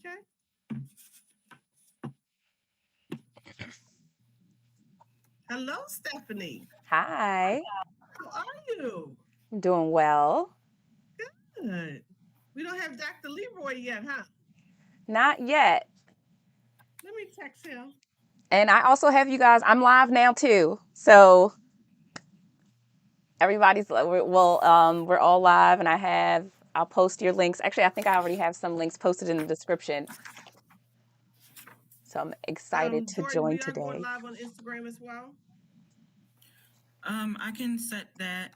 Okay. Hello, Stephanie. Hi, How are you? I'm doing well. Good. We don't have Dr. Leroy yet, huh? Not yet. Let me text him. And I also have you guys, I'm live now too. So everybody's, we're all live and I'll post your links. Actually, I think I already have some links posted in the description. So I'm excited to Jordan, join we are going today. live on Instagram as well. I can set that.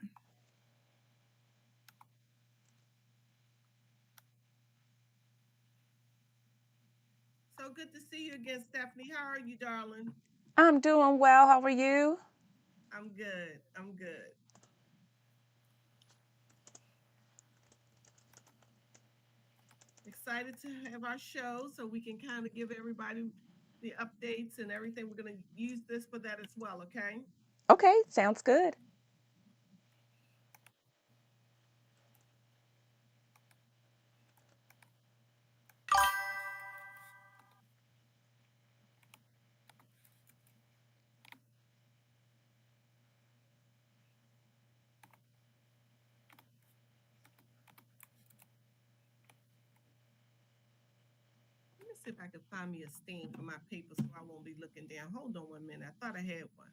So good to see you again, Stephanie. How are you, darling? I'm doing well. How are you? I'm good. I'm good. Excited to have our show so we can kind of give everybody the updates and everything. We're going to use this for that as well, okay? Okay, sounds good. Let me see if I can find me a stain for my paper so I won't be looking down. Hold on 1 minute. I thought I had one.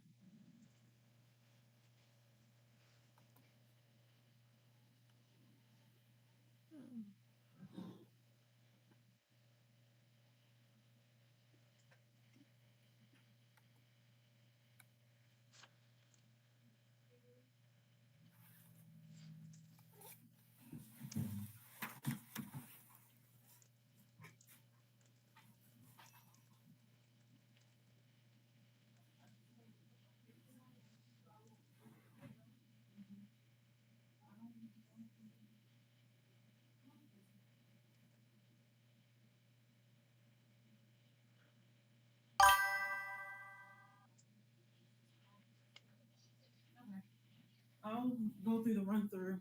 I'll go through the run through.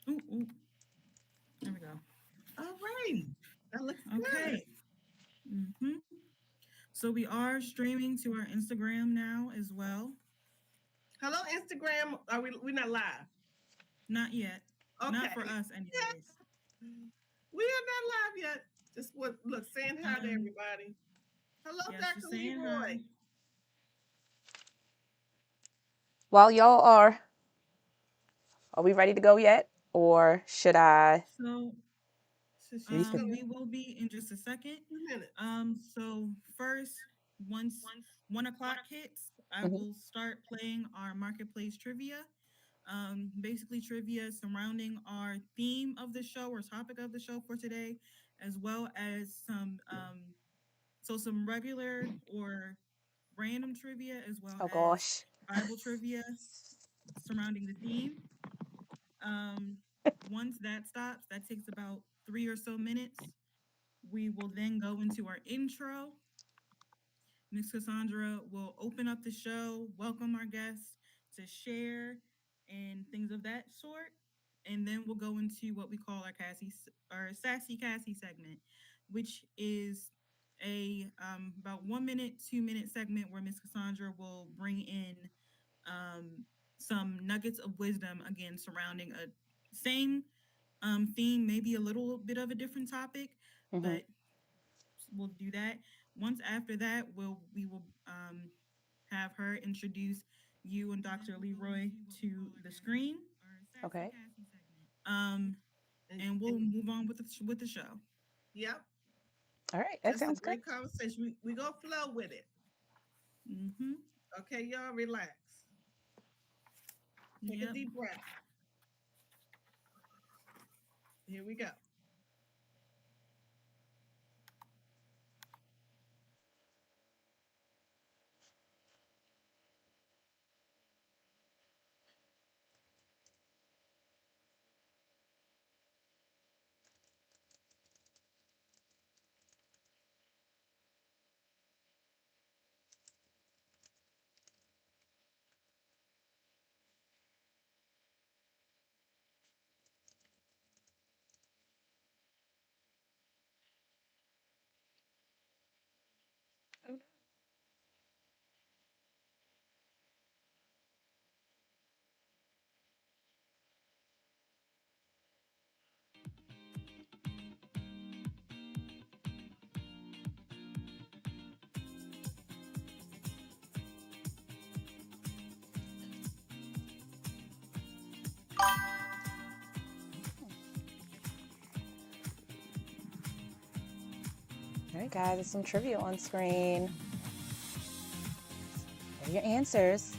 Ooh, ooh. There we go. All right. That looks good. Okay. hmm So we are streaming to our Instagram now as well. Hello, Instagram. Are we're not live? Not yet. Not for Okay. us, anyways. We are not live yet. Just what look, saying hi to Um. everybody. Hello, Yes, Dr. just saying hi. Leroy. While are we ready to go yet? Or should I So So she's refill? still we will be in just a second. 2 minutes. So first, once 1 o'clock hits, I Mhm. will start playing our marketplace trivia. Basically trivia surrounding our theme of the show or topic of the show for today, as well as some regular or random trivia, as well Oh as gosh. Bible trivia surrounding the theme. Um, Once that stops, that takes about 3 or so minutes. We will then go into our intro. Miss Cassandra will open up the show, welcome our guests to share and things of that sort. And then we'll go into what we call our Sassy Cassie segment, which is a about 1 minute, 2 minute segment where Miss Cassandra will bring in um, some nuggets of wisdom again surrounding a same theme, maybe a little bit of a different topic, Mhm. but we'll do that. Once after that, we will have her introduce you and Dr. Leroy to the screen, Okay. um, and we'll And move on with the show. yep, All right. That just a sounds good. great conversation. We gonna flow with it. Mm-hmm. Okay, y'all relax. Take a Yep. deep breath. Here we go. right, guys, there's some trivia on screen. Here are your answers.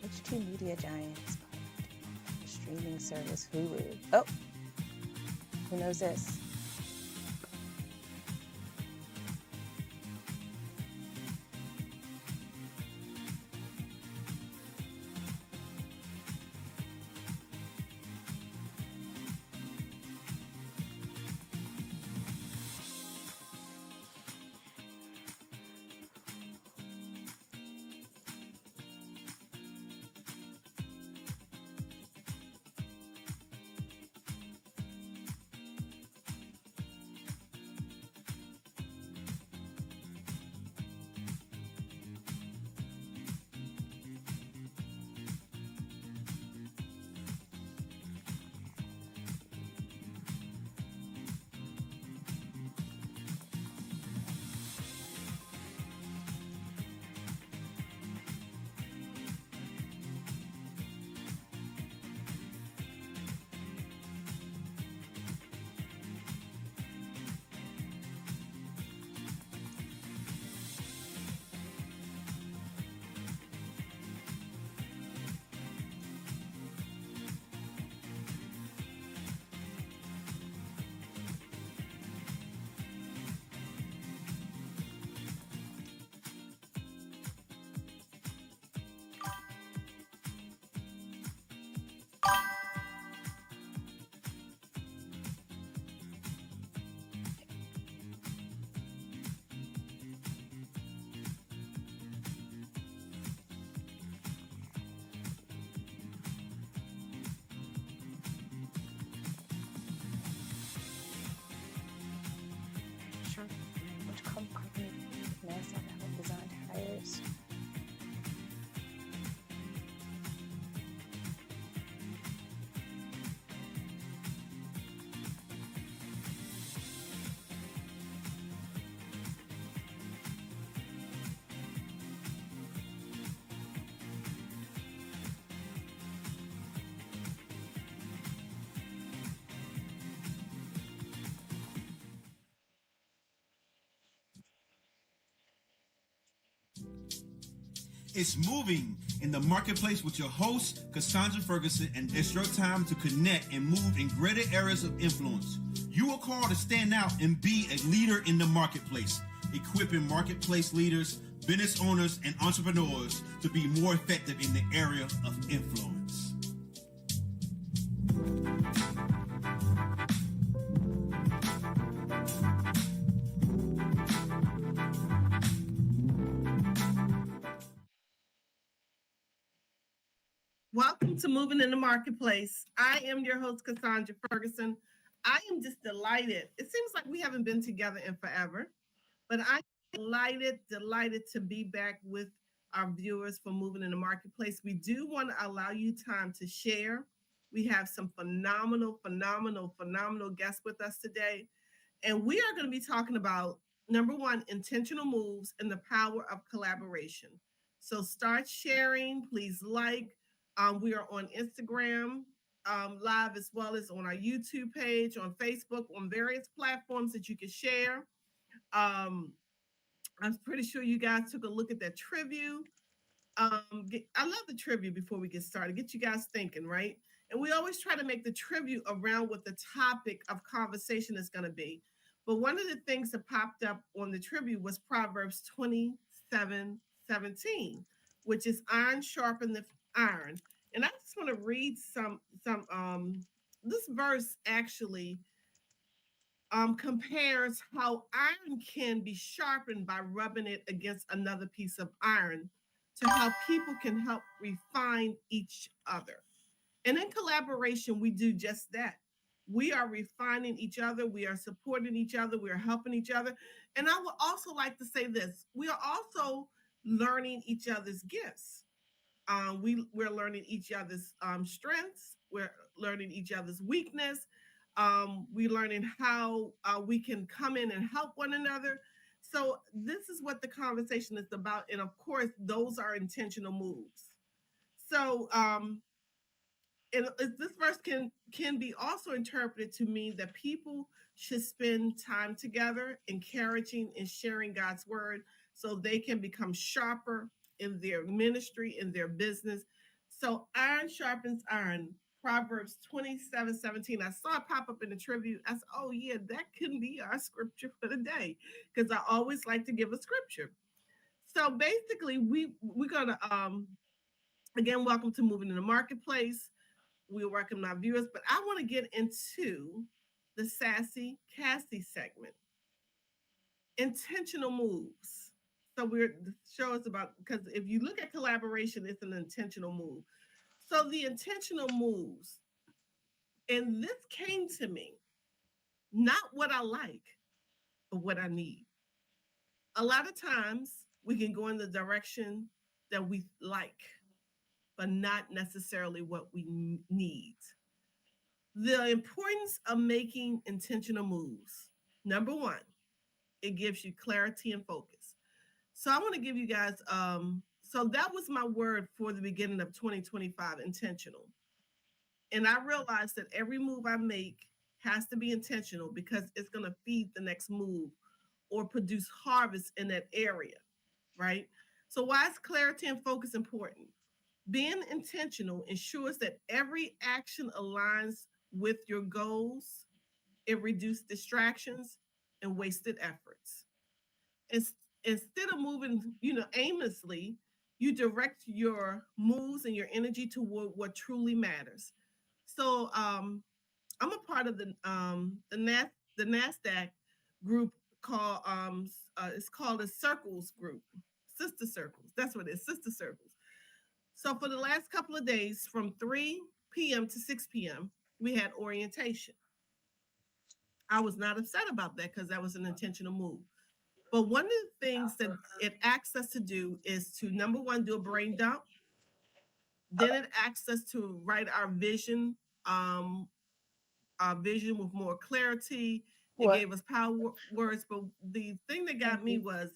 Which two media giants bought the streaming service Hulu? Oh, who knows this? Sure. Which company NASA have designed tires? It's moving in the marketplace with your host, Cassandra Ferguson, and it's your time to connect and move in greater areas of influence. You are called to stand out and be a leader in the marketplace, equipping marketplace leaders, business owners, and entrepreneurs to be more effective in the area of influence. Welcome to Moving in the Marketplace. I am your host, Cassandra Ferguson. I am just delighted. It seems like we haven't been together in forever, but I'm delighted to be back with our viewers for Moving in the Marketplace. We do want to allow you time to share. We have some phenomenal guests with us today. And we are going to be talking about, number one, intentional moves and the power of collaboration. So start sharing, please like. We are on Instagram live as well as on our YouTube page, on Facebook, on various platforms that you can share. I'm pretty sure you guys took a look at that trivia. I love the trivia before we get started. Get you guys thinking, right? And we always try to make the trivia around what the topic of conversation is going to be. But one of the things that popped up on the trivia was Proverbs 27:17, which is iron sharpeneth iron. And I just want to read some this verse actually compares how iron can be sharpened by rubbing it against another piece of iron to how people can help refine each other. And in collaboration, we do just that. We are refining each other, we are supporting each other, we are helping each other. And I would also like to say this, we are also learning each other's gifts. We're learning each other's strengths. We're learning each other's weakness. We're learning how we can come in and help one another. So this is what the conversation is about, and of course, those are intentional moves. So, and this verse can be also interpreted to mean that people should spend time together, encouraging and sharing God's word, so they can become sharper in their ministry, in their business. So iron sharpens iron. Proverbs 27:17. I saw it pop up in the tribute. I said, oh yeah, that can be our scripture for the day. Because I always like to give a scripture. So basically, we're gonna again, welcome to Moving in the Marketplace. We welcome our viewers, but I want to get into the Sassy Cassie segment. Intentional moves. So the show is about, because if you look at collaboration, it's an intentional move. So the intentional moves, and this came to me, not what I like, but what I need. A lot of times we can go in the direction that we like, but not necessarily what we need. The importance of making intentional moves. Number one, it gives you clarity and focus. So I want to give you guys, so that was my word for the beginning of 2025, intentional. And I realized that every move I make has to be intentional because it's going to feed the next move or produce harvest in that area, right? So why is clarity and focus important? Being intentional ensures that every action aligns with your goals. It reduces distractions and wasted efforts. Instead of moving, aimlessly, you direct your moves and your energy toward what truly matters. So I'm a part of the NASDAQ group called it's called a Circles group, Sister Circles. That's what it is, Sister Circles. So for the last couple of days, from 3 p.m. to 6 p.m., we had orientation. I was not upset about that because that was an intentional move. But one of the things that it asks us to do is to, number one, do a brain dump. Then it asks us to write our vision with more clarity. It gave us power words. But the thing that got me was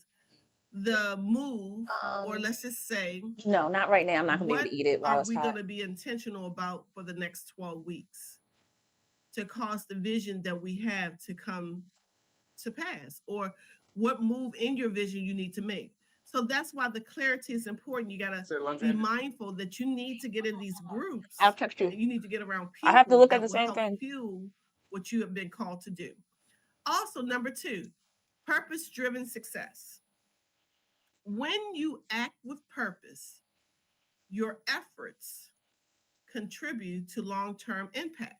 the move, or let's just say, No, not right now. I'm not gonna be able to eat it while are it's we hot. going to be intentional about for the next 12 weeks to cause the vision that we have to come to pass, or what move in your vision you need to make? So that's why the clarity is important. You got to be mindful that you need to get in these groups. I'll text you. You need to get around people I have to look at that the will same help thing. fuel what you have been called to do. Also, number two, purpose-driven success. When you act with purpose, your efforts contribute to long-term impact,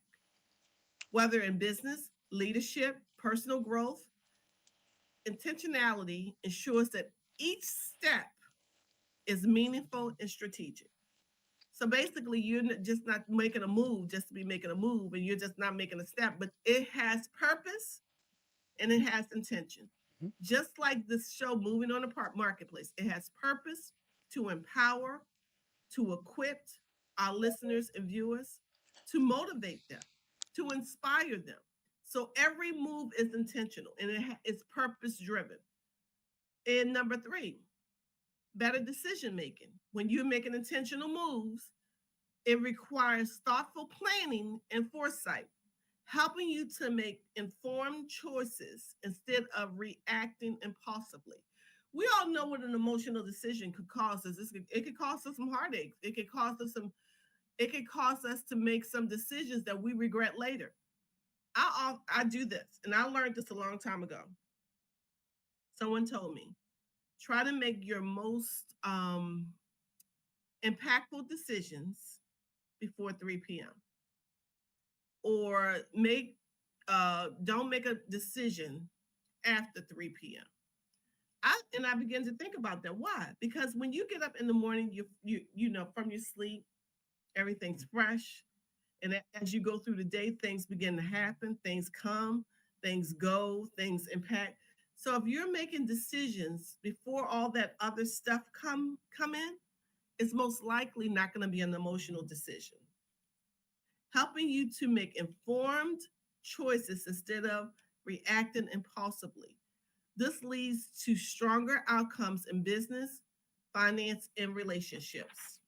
whether in business, leadership, personal growth. Intentionality ensures that each step is meaningful and strategic. So basically, you're just not making a move just to be making a move, and you're just not making a step, but it has purpose and it has intention. Just like this show, Moving on the Marketplace, it has purpose to empower, to equip our listeners and viewers, to motivate them, to inspire them. So every move is intentional and it's purpose driven. And number three, better decision making. When you're making intentional moves, it requires thoughtful planning and foresight, helping you to make informed choices instead of reacting impulsively. We all know what an emotional decision could cause us. It could cause us some heartaches. It could cause us to make some decisions that we regret later. I do this, and I learned this a long time ago. Someone told me, try to make your most impactful decisions before 3 p.m. Or don't make a decision after 3 p.m. I began to think about that. Why? Because when you get up in the morning, you know, from your sleep, everything's fresh. And as you go through the day, things begin to happen, things come, things go, things impact. So if you're making decisions before all that other stuff come in, is most likely not going to be an emotional decision. Helping you to make informed choices instead of reacting impulsively. This leads to stronger outcomes in business, finance, and relationships.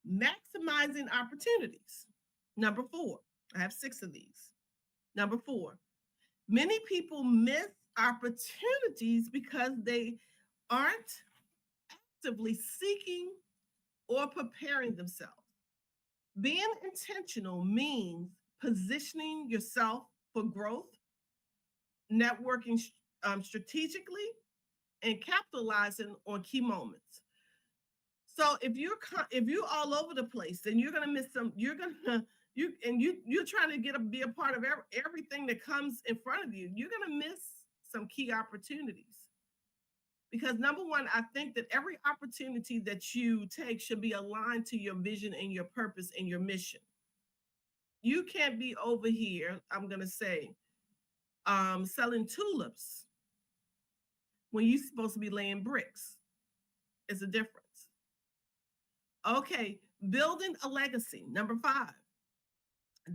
Maximizing opportunities. Number 4, I have 6 of these. Number 4, many people miss opportunities because they aren't actively seeking or preparing themselves. Being intentional means positioning yourself for growth, networking strategically, and capitalizing on key moments. So if you're all over the place, then you're gonna miss some. You're trying to be a part of everything that comes in front of you. You're gonna miss some key opportunities. Because number one, I think that every opportunity that you take should be aligned to your vision and your purpose and your mission. You can't be over here, I'm gonna say, selling tulips when you're supposed to be laying bricks. It's a difference. Okay, building a legacy. Number 5,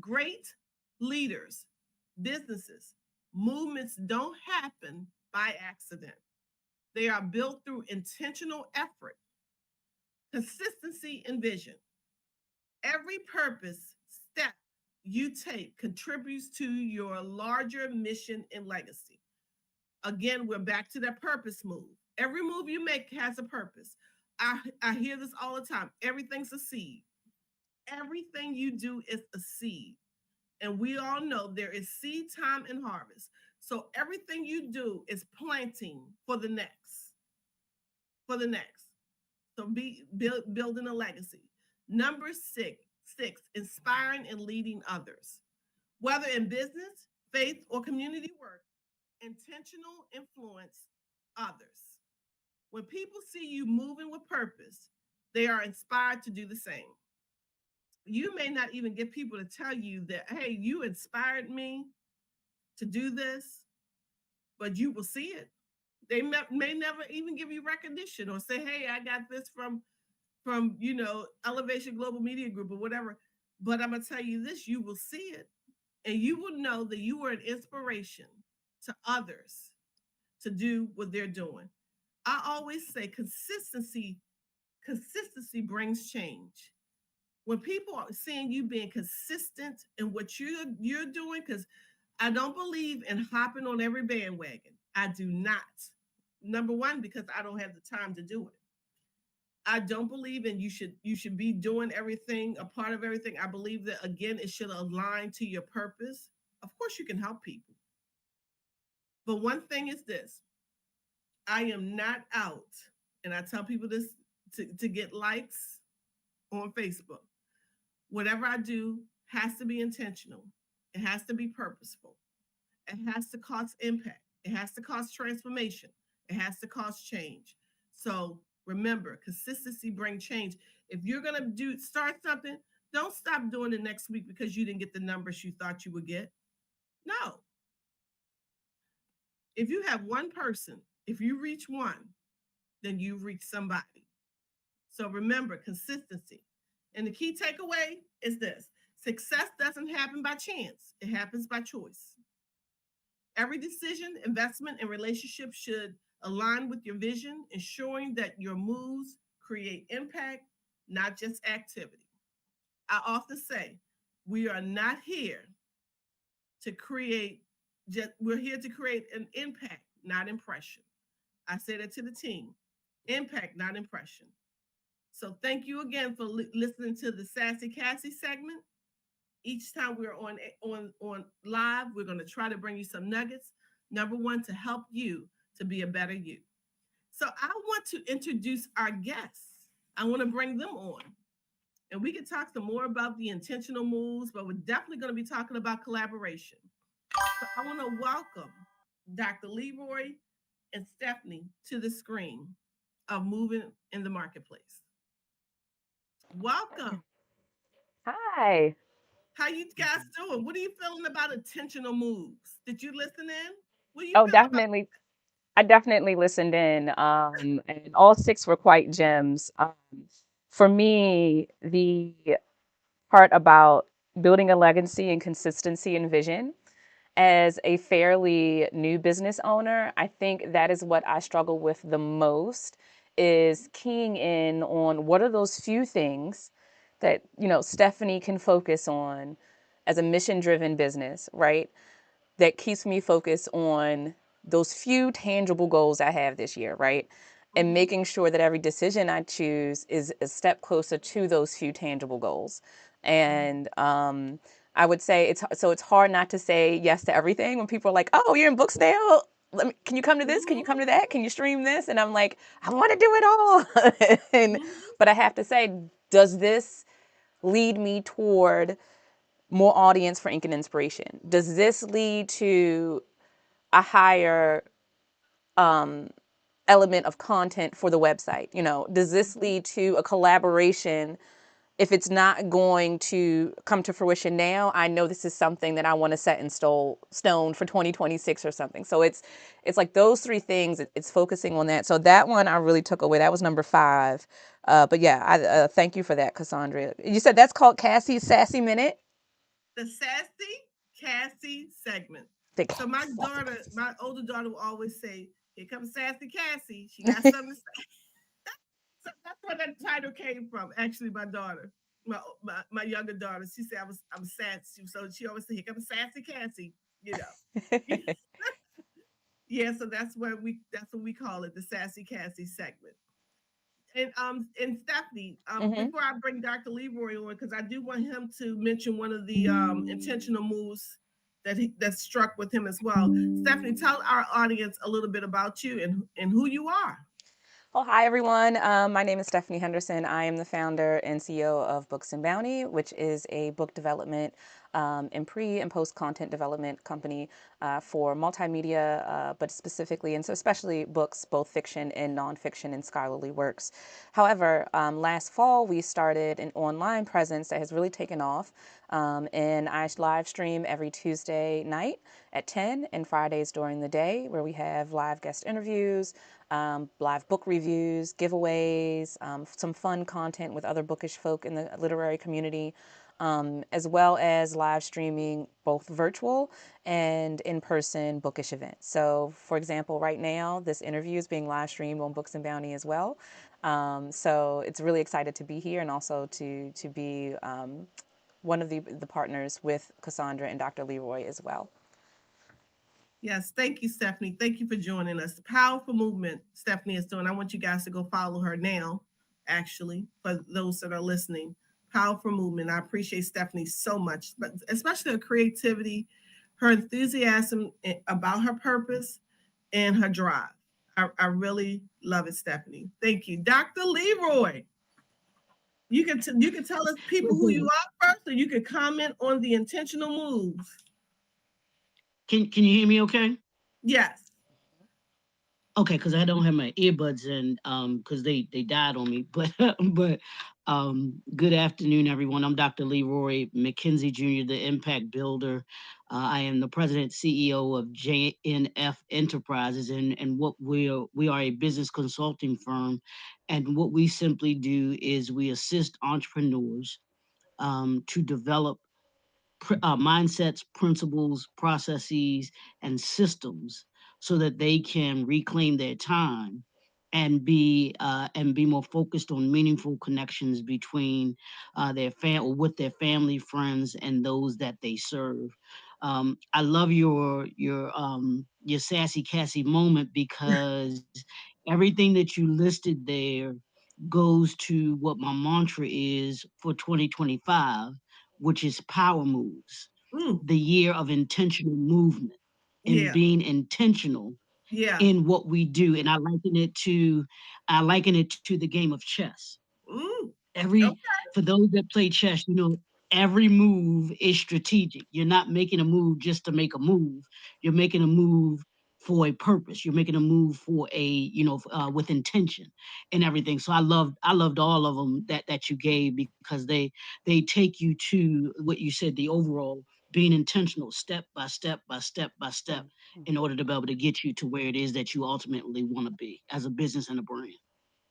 great leaders, businesses, movements don't happen by accident. They are built through intentional effort, consistency, and vision. Every purpose step you take contributes to your larger mission and legacy. Again, we're back to that purpose move. Every move you make has a purpose. I hear this all the time. Everything's a seed. Everything you do is a seed. And we all know there is seed time and harvest. So everything you do is planting for the next. For the next. So building a legacy. Number 6, inspiring and leading others. Whether in business, faith, or community work, intentional influence others. When people see you moving with purpose, they are inspired to do the same. You may not even get people to tell you that, hey, you inspired me to do this, but you will see it. They may never even give you recognition or say, hey, I got this from Elevation Global Media Group or whatever. But I'm going to tell you this, you will see it. And you will know that you are an inspiration to others to do what they're doing. I always say consistency brings change. When people are seeing you being consistent in what you're doing, because I don't believe in hopping on every bandwagon. I do not. Number one, because I don't have the time to do it. I don't believe in you should be doing everything, a part of everything. I believe that, again, it should align to your purpose. Of course, you can help people. But one thing is this. I am not out, and I tell people this to get likes on Facebook. Whatever I do has to be intentional. It has to be purposeful. It has to cause impact. It has to cause transformation. It has to cause change. So remember, consistency brings change. If you're going to start something, don't stop doing it next week because you didn't get the numbers you thought you would get. No. If you have one person, if you reach one, then you've reached somebody. So remember, consistency. And the key takeaway is this. Success doesn't happen by chance. It happens by choice. Every decision, investment, and relationship should align with your vision, ensuring that your moves create impact, not just activity. I often say, we are not here to create, we're here to create an impact, not impression. I say that to the team. Impact, not impression. So thank you again for listening to the Sassy Cassie segment. Each time we're on live, we're going to try to bring you some nuggets. Number one, to help you to be a better you. So I want to introduce our guests. I want to bring them on. And we can talk some more about the intentional moves, but we're definitely going to be talking about collaboration. So I want to welcome Dr. Leroy and Stephanie to the screen of Moving in the Marketplace. Welcome. Hi. How you guys doing? What are you feeling about intentional moves? Did you listen in? Oh, definitely. I definitely listened in, and all six were quite gems. For me, the part about building a legacy and consistency and vision as a fairly new business owner, I think that is what I struggle with the most, is keying in on what are those few things that, Stephanie can focus on as a mission-driven business, right? That keeps me focused on those few tangible goals I have this year, right? And making sure that every decision I choose is a step closer to those few tangible goals. And I would say it's hard not to say yes to everything when people are like, "Oh, you're in Booksdale. Can you come to this? Can you come to that? Can you stream this?" And I'm like, "I want to do it all." But I have to say, does this lead me toward more audience for Ink and Inspiration? Does this lead to a higher element of content for the website? Does this lead to a collaboration? If it's not going to come to fruition now, I know this is something that I want to set in stone for 2026 or something. So it's like those three things. It's focusing on that. So that one I really took away. That was number 5. But yeah, I thank you for that, Cassandra. You said that's called Cassie's Sassy Minute. The Sassy Cassie segment. The So my Sassy daughter, Cassie. my older daughter will always say, "Here comes Sassy Cassie. She got something to say." So that's where that title came from. Actually, my daughter, my younger daughter, she said I'm sassy. So she always said, "Here comes Sassy Cassie." You know. Yeah, so that's what we call it, the Sassy Cassie segment. And Stephanie, hmm before I bring Dr. Leroy on, because I do want him to mention one of the intentional moves that struck with him as well. Stephanie, tell our audience a little bit about you and who you are. Well, hi everyone. My name is Stephanie Henderson. I am the founder and CEO of Books and Bounty, which is a book development and pre and post content development company for multimedia, but specifically and so especially books, both fiction and nonfiction and scholarly works. However, last fall we started an online presence that has really taken off, and I live stream every Tuesday night at 10 and Fridays during the day, where we have live guest interviews, live book reviews, giveaways, some fun content with other bookish folk in the literary community, as well as live streaming both virtual and in-person bookish events. So, for example, right now, this interview is being live streamed on Books and Bounty as well. So it's really excited to be here and also to be one of the partners with Cassandra and Dr. Leroy as well. Yes, thank you, Stephanie. Thank you for joining us. Powerful movement Stephanie is doing. I want you guys to go follow her now, actually, for those that are listening. Powerful movement. I appreciate Stephanie so much, but especially her creativity, her enthusiasm about her purpose, and her drive. I really love it, Stephanie. Thank you. Dr. Leroy, you can tell us people who you are first, or you can comment on the intentional moves. Can you hear me okay? Yes. Okay, because I don't have my earbuds in, because they died on me. But but good afternoon, everyone. I'm Dr. Leroy McKenzie Jr., the Impact Builder. I am the President CEO of JNF Enterprises, and what we are a business consulting firm, and what we simply do is we assist entrepreneurs to develop mindsets, principles, processes, and systems so that they can reclaim their time and be more focused on meaningful connections between their or with their family, friends, and those that they serve. I love your sassy Cassie moment because everything that you listed there goes to what my mantra is for 2025, which is power moves, Mm, the year of intentional movement and yeah. being intentional Yeah. in what we do. And I liken it to the game of chess. Mm, Every okay. For those that play chess, every move is strategic. You're not making a move just to make a move. You're making a move for a purpose. You're making a move for with intention and everything. So I loved all of them that you gave because they take you to what you said, the overall being intentional, step by step by step by step, in order to be able to get you to where it is that you ultimately want to be as a business and a brand.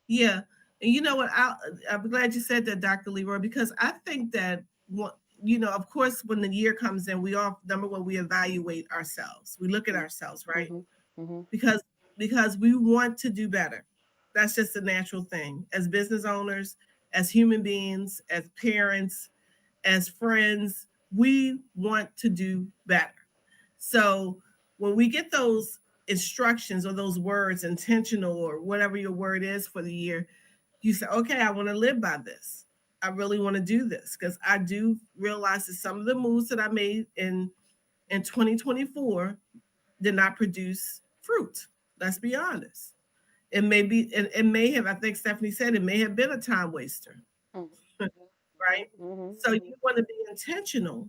Yeah. And you know what? I'm glad you said that, Dr. Leroy, because I think that, of course, when the year comes in, we all, number one, we evaluate ourselves. We look at ourselves, right? Because we want to do better. That's just a natural thing. As business owners, as human beings, as parents, as friends, we want to do better. So when we get those instructions or those words, intentional or whatever your word is for the year, you say, okay, I want to live by this. I really want to do this, because I do realize that some of the moves that I made in 2024 did not produce fruit. Let's be honest. It may have, I think Stephanie said, it may have been a time waster, right? So you want to be intentional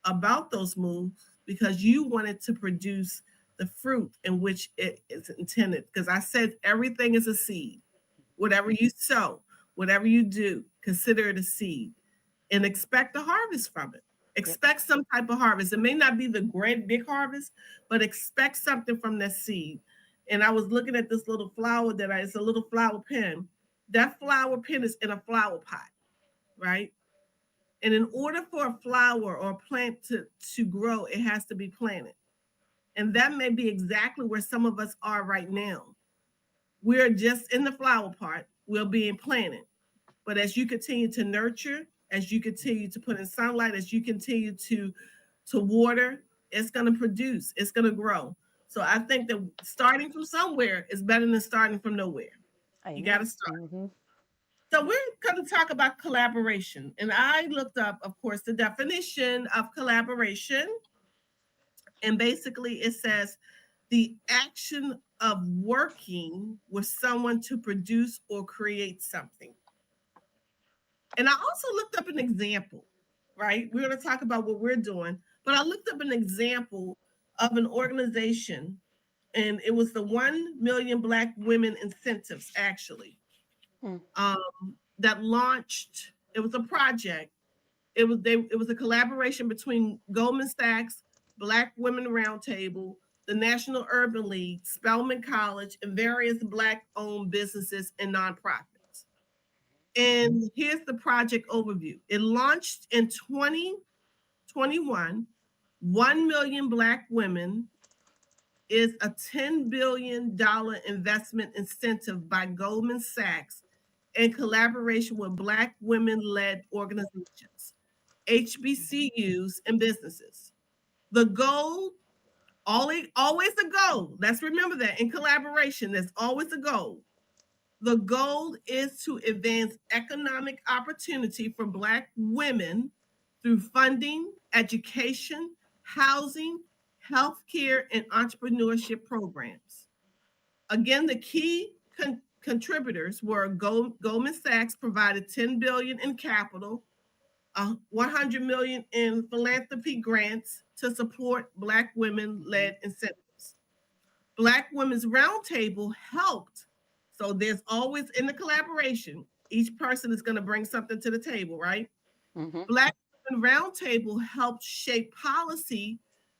about those moves because you wanted to produce the fruit in which it is intended. Because I said everything is a seed. Whatever you sow, whatever you do, consider it a seed and expect a harvest from it. Expect some type of harvest. It may not be the great big harvest, but expect something from that seed. And I was looking at this little flower it's a little flower pen. That flower pen is in a flower pot, right? And in order for a flower or a plant to grow, it has to be planted. And that may be exactly where some of us are right now. We're just in the flower part, we're being planted. But as you continue to nurture, as you continue to put in sunlight, as you continue to water, it's going to produce, it's going to grow. So I think that starting from somewhere is better than starting from nowhere. You got to start. So we're going to talk about collaboration. And I looked up, of course, the definition of collaboration. And basically it says the action of working with someone to produce or create something. And I also looked up an example, right? We're going to talk about what we're doing, but I looked up an example of an organization, and it was the 1 Million Black Women Incentives, actually, that launched. It was a project. It was a collaboration between Goldman Sachs, Black Women Roundtable, the National Urban League, Spelman College, and various Black-owned businesses and nonprofits. And here's the project overview. It launched in 2021. 1 million Black women is a $10 billion investment incentive by Goldman Sachs in collaboration with Black women-led organizations, HBCUs, and businesses. The goal, always a goal. Let's remember that in collaboration, there's always a goal. The goal is to advance economic opportunity for Black women through funding, education, housing, healthcare, and entrepreneurship programs. Again, the key contributors were Goldman Sachs provided $10 billion in capital, $100 million in philanthropy grants to support Black women-led incentives. Black Women's Roundtable helped. So there's always in the collaboration, each person is going to bring something to the table, right? Black Women Roundtable helped shape policy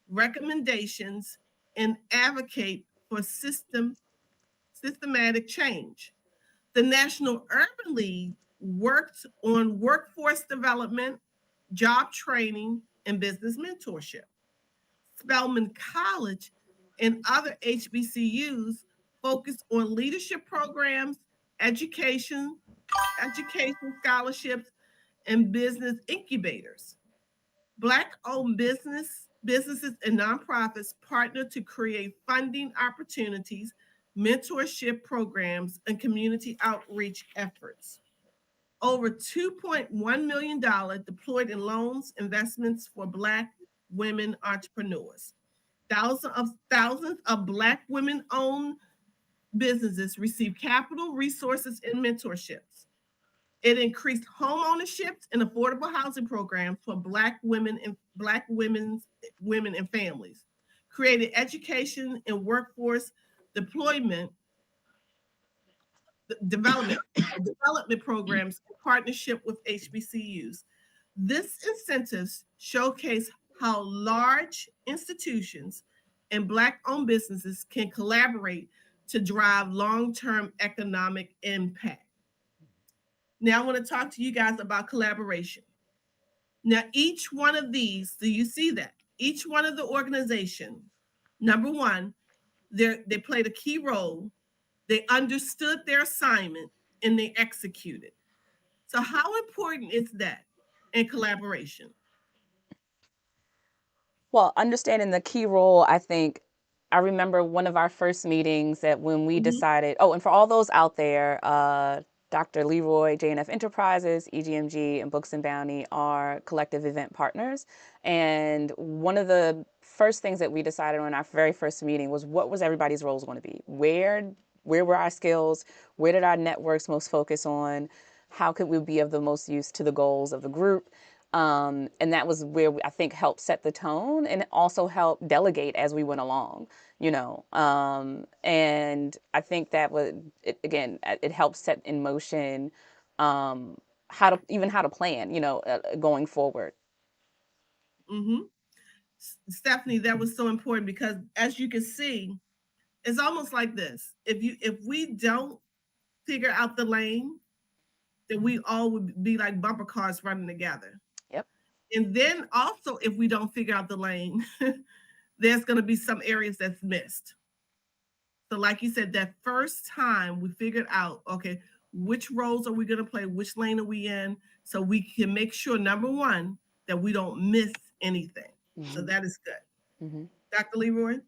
recommendations and advocate for systematic change. The National Urban League worked on workforce development, job training, and business mentorship. Spelman College and other HBCUs focused on leadership programs, education scholarships, and business incubators. Black-owned businesses and nonprofits partner to create funding opportunities, mentorship programs, and community outreach efforts. Over $2.1 million deployed in loans, investments for Black women entrepreneurs. Thousands of Black women-owned businesses receive capital, resources, and mentorships. It increased home ownership and affordable housing programs for Black women and women and families. Created education and workforce development programs in partnership with HBCUs. This incentives showcase how large institutions and Black-owned businesses can collaborate to drive long-term economic impact. Now, I want to talk to you guys about collaboration. Now, each one of these, do you see that? Each one of the organization, number one, they played a key role. They understood their assignment and they executed. So, how important is that in collaboration? Well, understanding the key role, I think I remember one of our first meetings that when we Mhm. decided, oh, and for all those out there, Dr. Leroy, JNF Enterprises, EGMG, and Books and Bounty are collective event partners. And one of the first things that we decided on our very first meeting was what was everybody's roles going to be? Where were our skills? Where did our networks most focus on? How could we be of the most use to the goals of the group? And that was where I think helped set the tone and also helped delegate as we went along, you know. And I think that again, it helped set in motion how to plan, you know, going forward. Mm-hmm. Stephanie, that was so important because as you can see, it's almost like this. If we don't figure out the lane, then we all would be like bumper cars running together. Yep. And then also, if we don't figure out the lane, there's going to be some areas that's missed. So, like you said, that first time we figured out, okay, which roles are we going to play? Which lane are we in? So we can make sure, number one, that we don't miss anything. So Mhm. that is good. Mhm. Dr. Leroy?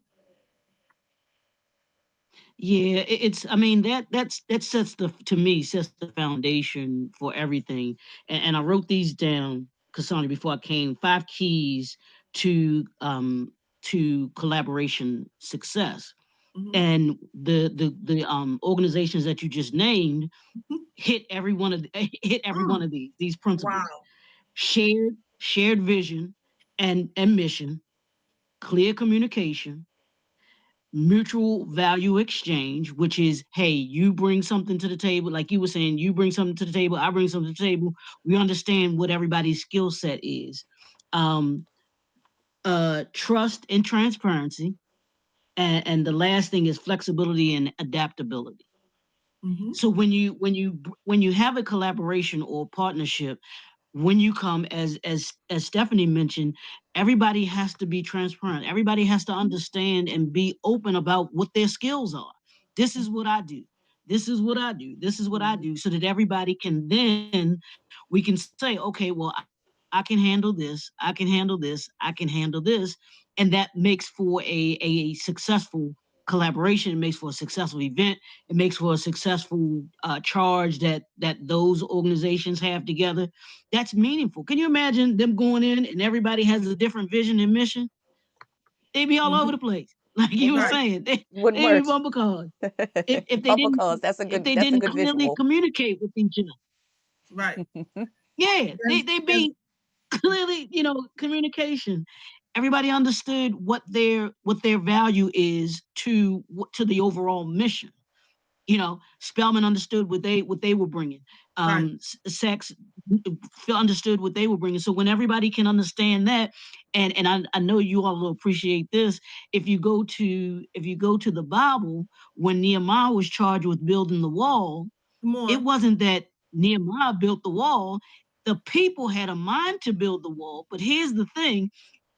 Yeah, I mean that sets to me sets the foundation for everything. And I wrote these down, Cassandra, before I came. 5 keys to collaboration success. Mm-hmm. And the organizations that you just named hit every one of hit every one of these principles. Wow. Shared vision and mission, clear communication, mutual value exchange, which is, hey, you bring something to the table, like you were saying, you bring something to the table, I bring something to the table. We understand what everybody's skill set is. Um, Trust and transparency, and the last thing is flexibility and adaptability. Mm-hmm. So when you have a collaboration or partnership, when you come, as Stephanie mentioned, everybody has to be transparent. Everybody has to understand and be open about what their skills are. This is what I do. This is what I do. This is what I do, so that everybody can then, we can say, okay, well, I can handle this. I can handle this. I can handle this. And that makes for a successful collaboration. It makes for a successful event. It makes for a successful charge that those organizations have together. That's meaningful. Can you imagine them going in and everybody has a different vision and mission? They'd be all over the place, like you were Right. saying. Wouldn't They'd be work. bumper cars if they Bumper didn't calls. if they That's a didn't good clearly visual. communicate with each other. Right. Yeah, There's, they there's, be clearly, communication. Everybody understood what their value is to the overall mission. Spellman understood what they were bringing. right. Sex understood what they were bringing. So when everybody can understand that, and I know you all will appreciate this. If you go to the Bible, when Nehemiah was charged with building the wall, Come it on. wasn't that Nehemiah built the wall. The people had a mind to build the wall. But here's the thing: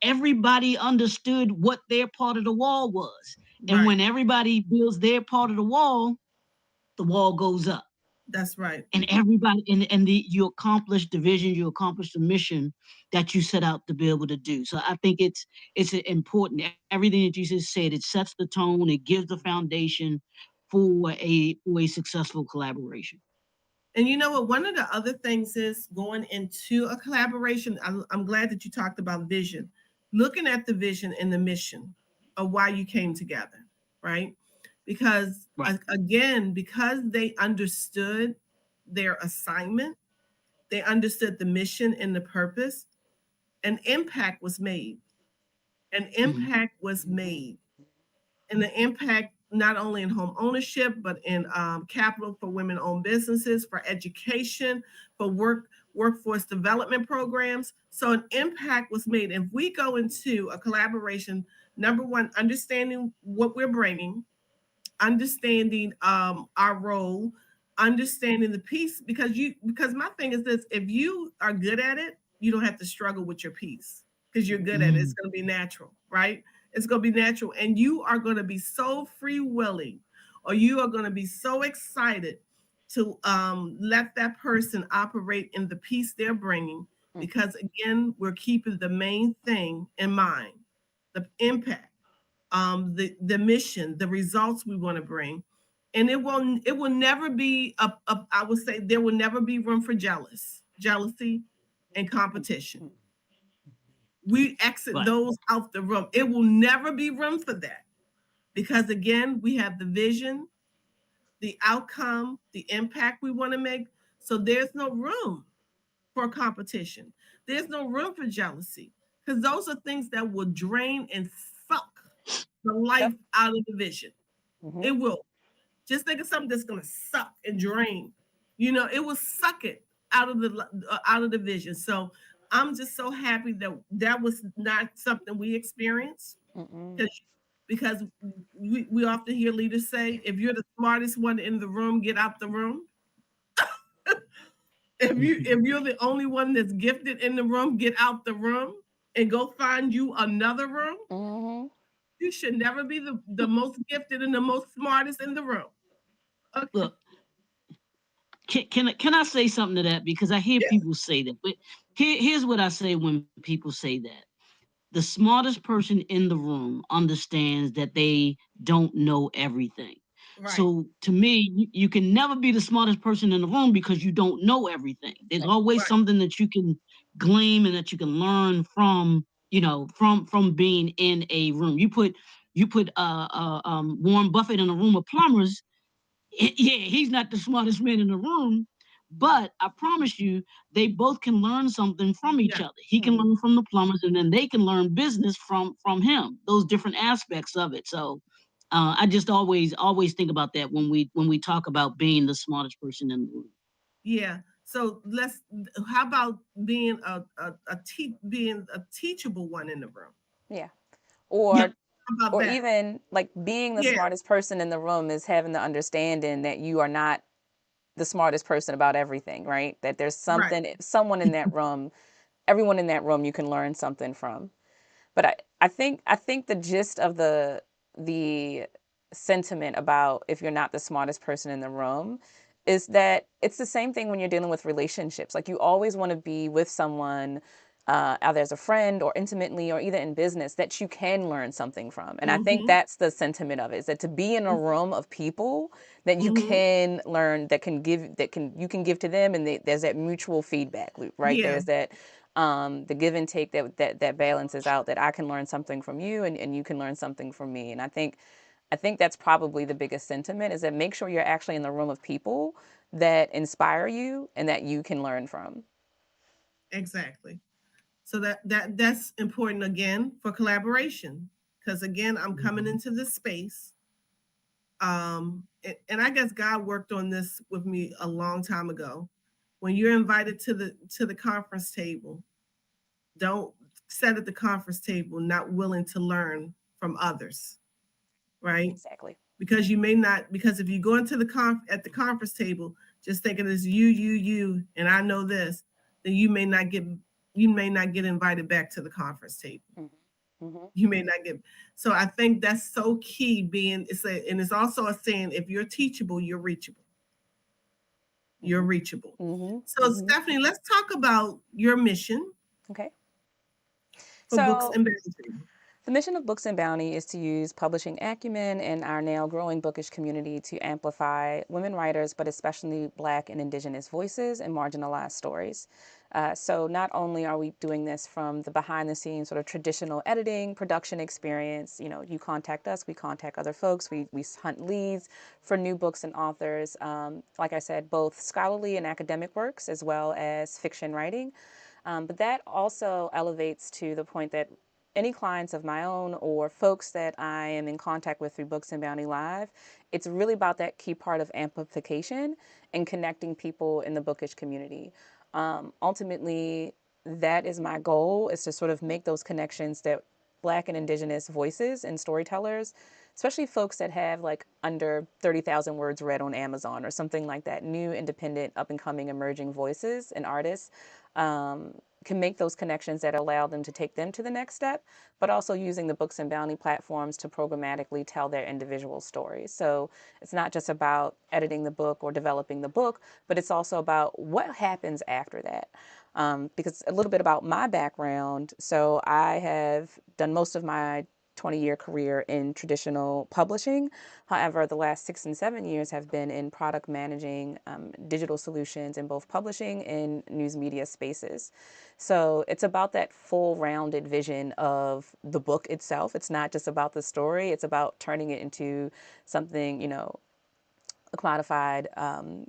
everybody understood what their part of the wall was. And Right. when everybody builds their part of the wall goes up. That's right. And everybody, you accomplish the vision, you accomplish the mission that you set out to be able to do. So I think it's important. Everything that you just said, it sets the tone, it gives the foundation for a successful collaboration. And you know what? One of the other things is going into a collaboration. I'm glad that you talked about vision, looking at the vision and the mission of why you came together, right? Because Right. again, because they understood their assignment, they understood the mission and the purpose, an impact was made. An Mhm. impact was made. And the impact not only in home ownership, but in capital for women-owned businesses, for education, for workforce development programs. So an impact was made. If we go into a collaboration, number one, understanding what we're bringing, understanding our role, understanding the piece, because my thing is this: if you are good at it, you don't have to struggle with your piece because you're good at it. It's going to be natural, right? It's going to be natural, and you are going to be so free willing, or you are going to be so excited to let that person operate in the piece they're bringing, because again, we're keeping the main thing in mind, the impact, the mission, the results we want to bring. And it will never be I would say there will never be room for jealousy and competition. We exit Right. those out the room. It will never be room for that, because again, we have the vision, the outcome, the impact we want to make. So there's no room for competition. There's no room for jealousy, because those are things that will drain and suck the life out of the vision. It will. Just think of something that's going to suck and drain. It will suck it out of the vision. So I'm just so happy that that was not something we experienced, because we often hear leaders say, if you're the smartest one in the room, get out the room. If you're the only one that's gifted in the room, get out the room and go find you another room. You should never be the most gifted and the most smartest in the room. Okay. Look, can I say something to that? Because I hear Yeah. people say that, but here's what I say when people say that. The smartest person in the room understands that they don't know everything. Right. So to me, you can never be the smartest person in the room because you don't know everything. There's always Right. something that you can glean and that you can learn from, from being in a room. You put Warren Buffett in a room of plumbers. Yeah, he's not the smartest man in the room, but I promise you, they both can learn something from each Yeah. other. He can learn from the plumbers, and then they can learn business from him. Those different aspects of it. So, I just always think about that when we talk about being the smartest person in the room. Yeah. So how about being being a teachable one in the room? Yeah. Yep. How about Or that? even like being the Yeah. smartest person in the room is having the understanding that you are not the smartest person about everything, right? That there's Right. someone in that room, everyone in that room you can learn something from. But I think the gist of the sentiment about if you're not the smartest person in the room is that it's the same thing when you're dealing with relationships. Like you always want to be with someone, either as a friend or intimately or either in business, that you can learn something from. And I think that's the sentiment of it, is that to be in a room of people that you can learn, you can give to them, and there's that mutual feedback loop, right? Yeah. There's that the give and take that balances out, that I can learn something from you and you can learn something from me. And I think that's probably the biggest sentiment, is that make sure you're actually in the room of people that inspire you and that you can learn from. Exactly. So that's important again for collaboration, because again, I'm coming into this space. And I guess God worked on this with me a long time ago. When you're invited to the conference table, don't sit at the conference table not willing to learn from others, right? Exactly. Because because if you go into at the conference table just thinking it's you, and I know this, then you may not get invited back to the conference table. You may not get. So I think that's so key. And it's also a saying: if you're teachable, you're reachable. You're reachable. So Stephanie, let's talk about your mission Okay. for Books So and Bounty. the mission of Books and Bounty is to use publishing acumen and our now growing bookish community to amplify women writers, but especially Black and Indigenous voices and marginalized stories. So not only are we doing this from the behind the scenes sort of traditional editing, production experience, you contact us, we contact other folks, we hunt leads for new books and authors. Like I said, both scholarly and academic works, as well as fiction writing. But that also elevates to the point that any clients of my own or folks that I am in contact with through Books and Bounty Live, it's really about that key part of amplification and connecting people in the bookish community. Ultimately, that is my goal, is to sort of make those connections that Black and Indigenous voices and storytellers, especially folks that have like under 30,000 words read on Amazon or something like that, new, independent, up and coming, emerging voices and artists, can make those connections that allow them to take them to the next step, but also using the Books and Bounty platforms to programmatically tell their individual stories. So it's not just about editing the book or developing the book, but it's also about what happens after that. Because a little bit about my background. So I have done most of my 20-year career in traditional publishing. However, the last 6 and 7 years have been in product managing digital solutions in both publishing and news media spaces. So it's about that full rounded vision of the book itself. It's not just about the story, it's about turning it into something, a commodified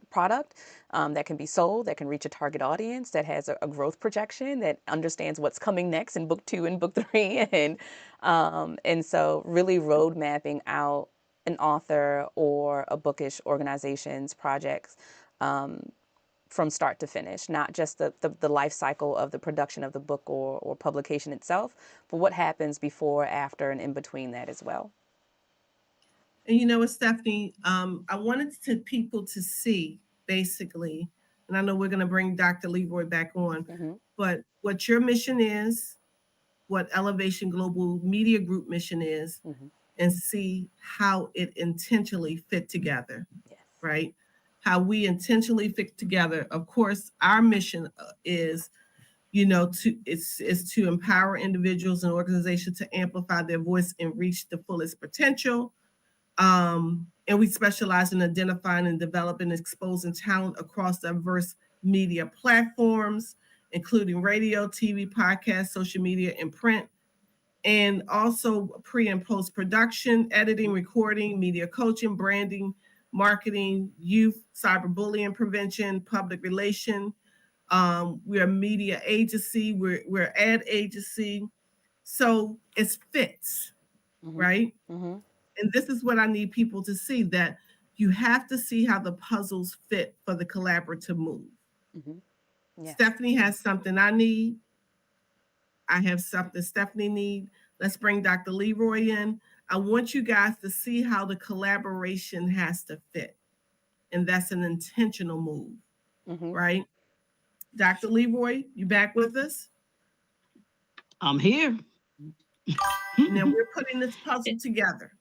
product that can be sold, that can reach a target audience, that has a growth projection, that understands what's coming next in book 2 and book 3, and so really road mapping out an author or a bookish organization's projects from start to finish, not just the life cycle of the production of the book or publication itself, but what happens before, after, and in between that as well. And you know what, Stephanie, I wanted people to see basically, and I know we're going to bring Dr. Leroy back on, but what your mission is, what Elevation Global Media Group mission is, and see how it intentionally fit together, right? How we intentionally fit together. Of course, our mission is, is to empower individuals and organizations to amplify their voice and reach the fullest potential. And we specialize in identifying and developing and exposing talent across diverse media platforms, including radio, TV, podcast, social media, and print. And also pre and post production, editing, recording, media coaching, branding, marketing, youth, cyberbullying prevention, public relation. We're a media agency, we're ad agency. So it fits, right? And this is what I need people to see, that you have to see how the puzzles fit for the collaborative move. Stephanie has something I need. I have something Stephanie need. Let's bring Dr. Leroy in. I want you guys to see how the collaboration has to fit. And that's an intentional move, right? Dr. Leroy, you back with us? I'm here. Now we're putting this puzzle together.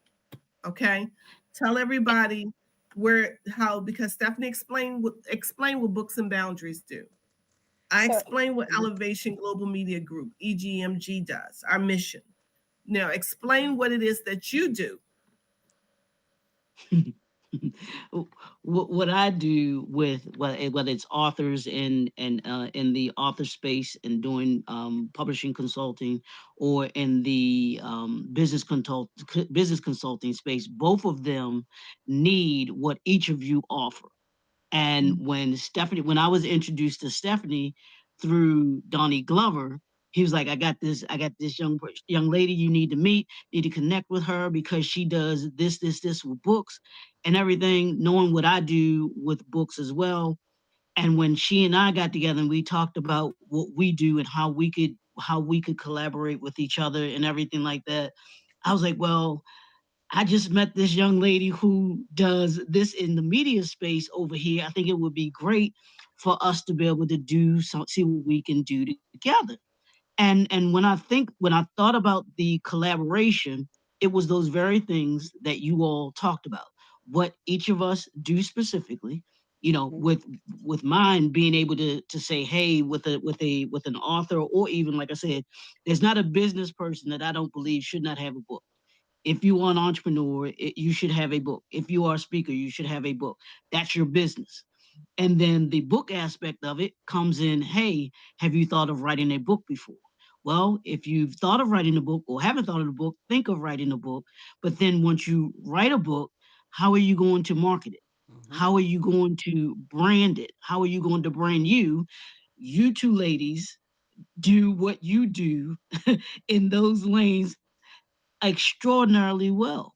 Okay, tell everybody because Stephanie explained what Books and Boundaries do. I explained what Elevation Global Media Group, EGMG, does, our mission. Now explain what it is that you do. What I do with whether it's authors in the author space and doing publishing consulting, or in the business consulting space, both of them need what each of you offer. And when I was introduced to Stephanie through Donnie Glover, he was like, I got this young lady you need to meet, need to connect with her because she does this with books and everything, knowing what I do with books as well. And when she and I got together and we talked about what we do and how we could collaborate with each other and everything like that, I was like, well, I just met this young lady who does this in the media space over here. I think it would be great for us to be able to see what we can do together. And when I thought about the collaboration, it was those very things that you all talked about. What each of us do specifically, with mine being able to say, hey, with an author, or even like I said, there's not a business person that I don't believe should not have a book. If you are an entrepreneur, you should have a book. If you are a speaker, you should have a book. That's your business. And then the book aspect of it comes in, hey, have you thought of writing a book before? Well, if you've thought of writing a book or haven't thought of a book, think of writing a book. But then once you write a book, how are you going to market it? How are you going to brand it? How are you going to brand you? You two ladies do what you do in those lanes extraordinarily well.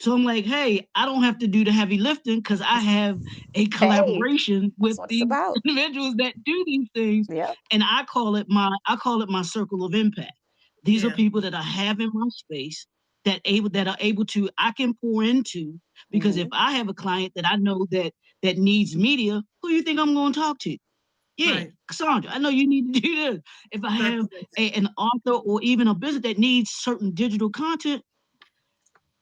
So I'm like, hey, I don't have to do the heavy lifting because I have a Hey, collaboration that's with what it's these about. individuals that do these things. Yep. And I call it my circle of impact. These are Yeah. people that I have in my space that are able to I can pour into, because if hmm I have a client that I know that needs media, who do you think I'm going to talk to? Yeah, Right. Cassandra, I know you need to do this. If I have Circulation. an author or even a business that needs certain digital content,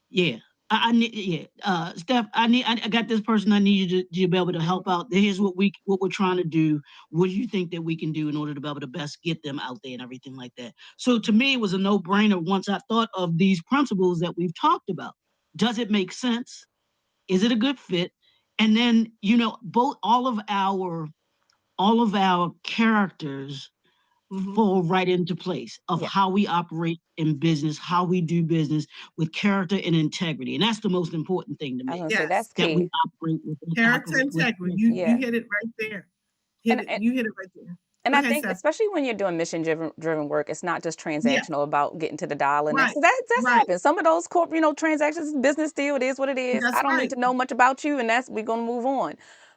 yeah. I need, yeah. Steph, I got this person I need you to be able to help out. Here's what we're trying to do. What do you think that we can do in order to be able to best get them out there and everything like that? So to me, it was a no-brainer once I thought of these principles that we've talked about. Does it make sense? Is it a good fit? And then, both all of our characters Mhm. fall right into place of Yeah. how we operate in business, how we do business with character and integrity. And that's the most important thing to I was me, gonna say Yes. that's that key. we operate with Character integrity. You Yeah. hit it right there. And and You hit it right there. and Go I ahead, think Steph. especially when you're doing mission driven work, it's not just Yeah. transactional about getting to the dollar. And Right. that's Right. happened. Some of those transactions, business deal, it is what it is. That's I don't need right. to know much about you, and we're gonna move on.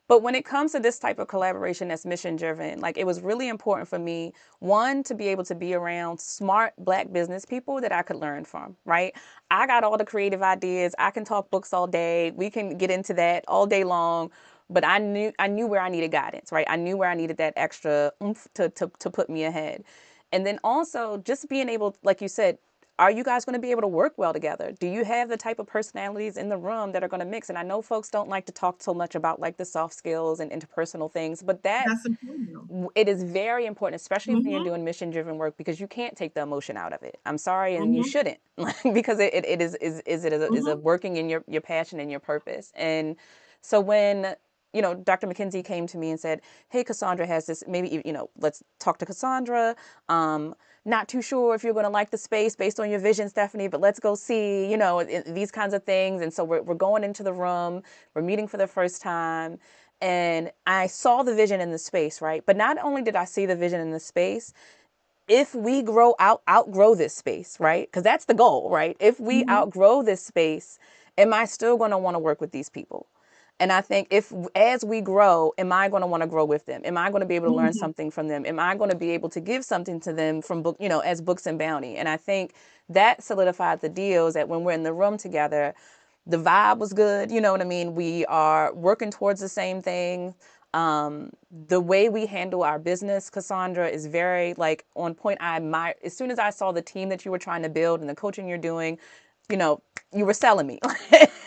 But when it comes to this type of collaboration that's mission driven, like it was really important for me, one, to be able to be around smart Black business people that I could learn from, right? I got all the creative ideas. I can talk books all day. We can get into that all day long. But I knew where I needed guidance, right? I knew where I needed that extra oomph to put me ahead. And then also just being able, like you said, are you guys going to be able to work well together? Do you have the type of personalities in the room that are going to mix? And I know folks don't like to talk so much about like the soft skills and interpersonal things, but That's important though. it is very important, especially when you're Mm-hmm. doing mission driven work, because you can't take the emotion out of it. I'm sorry, and you Mm-hmm. shouldn't, because it is a Mm-hmm. working in your passion and your purpose. And so when Dr. McKenzie came to me and said, "Hey, Cassandra has this. Maybe let's talk to Cassandra. Not too sure if you're going to like the space based on your vision, Stephanie, but let's go see. These kinds of things." And so we're going into the room. We're meeting for the first time. And I saw the vision in the space, right? But not only did I see the vision in the space, if we outgrow this space, right? Because that's the goal, right? If we Mm-hmm. outgrow this space, am I still going to want to work with these people? And I think as we grow, am I going to want to grow with them? Am I going to be able to learn Mm-hmm. something from them? Am I going to be able to give something to them from book, as books and bounty? And I think that solidified the deals that when we're in the room together, the vibe was good. You know what I mean? We are working towards the same thing. The way we handle our business, Cassandra, is very like on point. I admire. As soon as I saw the team that you were trying to build and the coaching you're doing, you were selling me,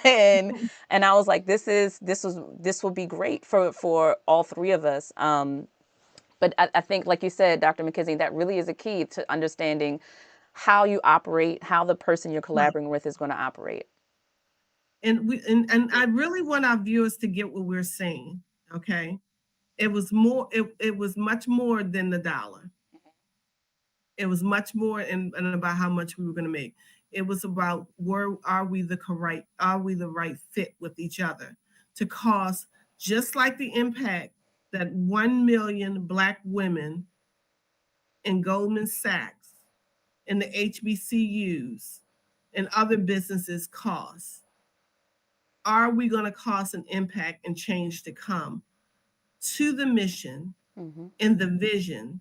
and I was like, this will be great for all three of us. But I think, like you said, Dr. McKenzie, that really is a key to understanding how you operate, how the person you're Right. collaborating with is going to operate. And I really want our viewers to get what we're saying. Okay. It was more, it was much more than the dollar. It was much more and about how much we were going to make. It was about are we the right fit with each other to cause just like the impact that 1 million Black women in Goldman Sachs, in the HBCUs, and other businesses cause. Are we going to cause an impact and change to come to the mission Mm-hmm. and the vision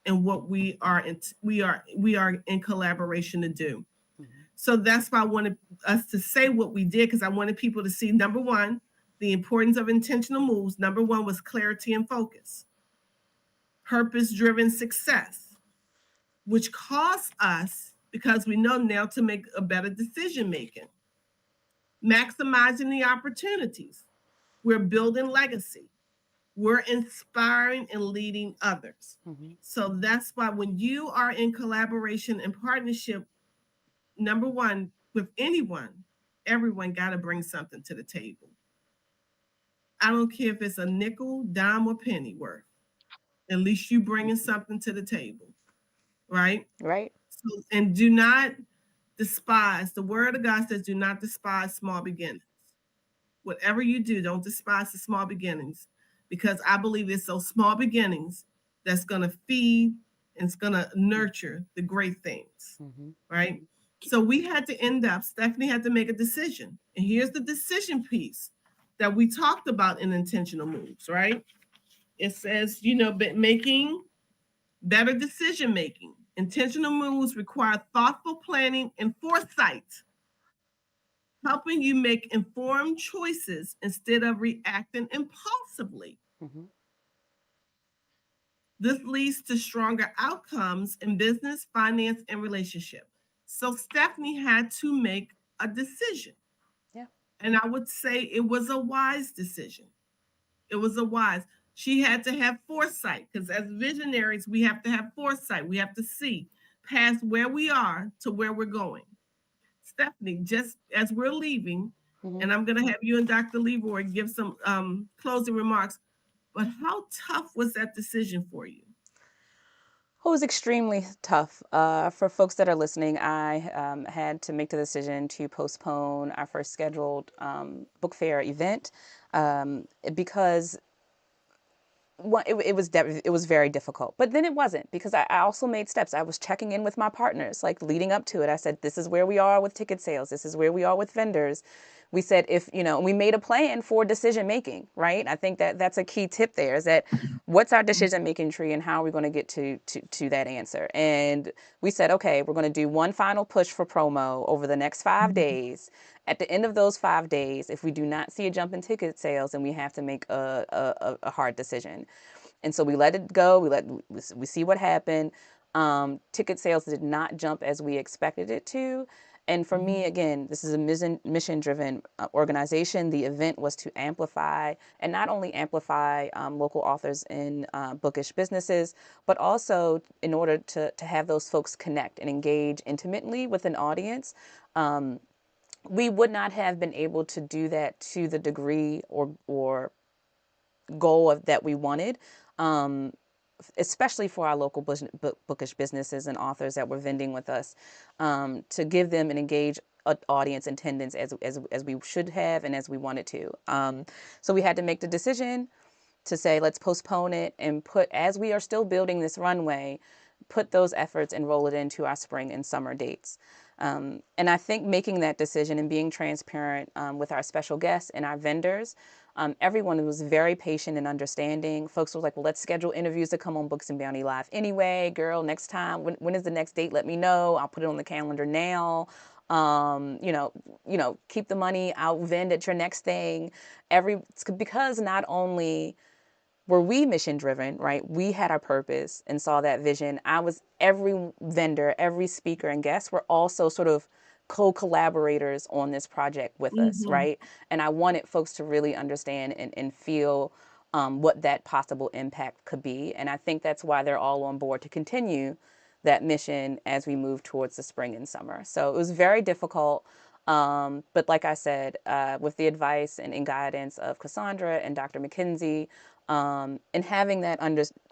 and what we are in collaboration to do? Mm-hmm. So that's why I wanted us to say what we did, because I wanted people to see, number one, the importance of intentional moves. Number one was clarity and focus, purpose-driven success, which costs us because we know now to make a better decision making, maximizing the opportunities. We're building legacy. We're inspiring and leading others. Mm-hmm. So that's why when you are in collaboration and partnership, number one, with anyone, everyone got to bring something to the table. I don't care if it's a nickel, dime, or penny worth. At least you bringing something to the table, right? Right. So, and do not despise. The word of God says, do not despise small beginnings. Whatever you do, don't despise the small beginnings, because I believe it's those small beginnings that's going to feed and it's going to nurture the great things, Mm-hmm. right? So we had to end up, Stephanie had to make a decision. And here's the decision piece that we talked about in intentional moves, right? It says, making better decision making. Intentional moves require thoughtful planning and foresight, helping you make informed choices instead of reacting impulsively. Mhm. This leads to stronger outcomes in business, finance, and relationship. So Stephanie had to make a decision. Yeah. And I would say it was a wise decision. It was a wise. She had to have foresight because as visionaries, we have to have foresight. We have to see past where we are to where we're going. Stephanie, just as we're leaving, Mhm. and I'm going to have you and Dr. Leroy give some closing remarks, but how tough was that decision for you? It was extremely tough. For folks that are listening, I had to make the decision to postpone our first scheduled book fair event because it was very difficult, but then it wasn't because I also made steps. I was checking in with my partners, like leading up to it. I said, this is where we are with ticket sales. This is where we are with vendors. We said, if, we made a plan for decision making, right? I think that that's a key tip there is that what's our decision making tree and how are we going to get to that answer? And we said, okay, we're going to do one final push for promo over the next 5 days. At the end of those 5 days, if we do not see a jump in ticket sales, then we have to make a hard decision. And so we let it go. We see what happened. Ticket sales did not jump as we expected it to. And for me, again, this is a mission-driven organization. The event was to amplify, and not only amplify local authors in bookish businesses, but also in order to have those folks connect and engage intimately with an audience. We would not have been able to do that to the degree or goal that we wanted, especially for our local bookish businesses and authors that were vending with us, to give them an engaged audience attendance as we should have and as we wanted to. So we had to make the decision to say, let's postpone it and as we are still building this runway, put those efforts and roll it into our spring and summer dates. And I think making that decision and being transparent with our special guests and our vendors, everyone was very patient and understanding. Folks were like, well, let's schedule interviews to come on Books and Bounty Live anyway. Girl, next time, when is the next date? Let me know. I'll put it on the calendar now. Keep the money. I'll vend at your next thing. Because not only were we mission driven, right? We had our purpose and saw that vision. Every vendor, every speaker and guest were also sort of co-collaborators on this project with us, right? And I wanted folks to really understand and feel what that possible impact could be. And I think that's why they're all on board to continue that mission as we move towards the spring and summer. So it was very difficult. But like I said, with the advice and guidance of Cassandra and Dr. McKenzie, and having that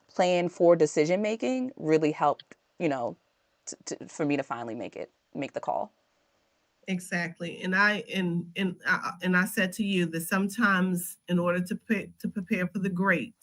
plan for decision making really helped, for me to finally make the call. Exactly. And I said to you that sometimes in order to prepare for the great,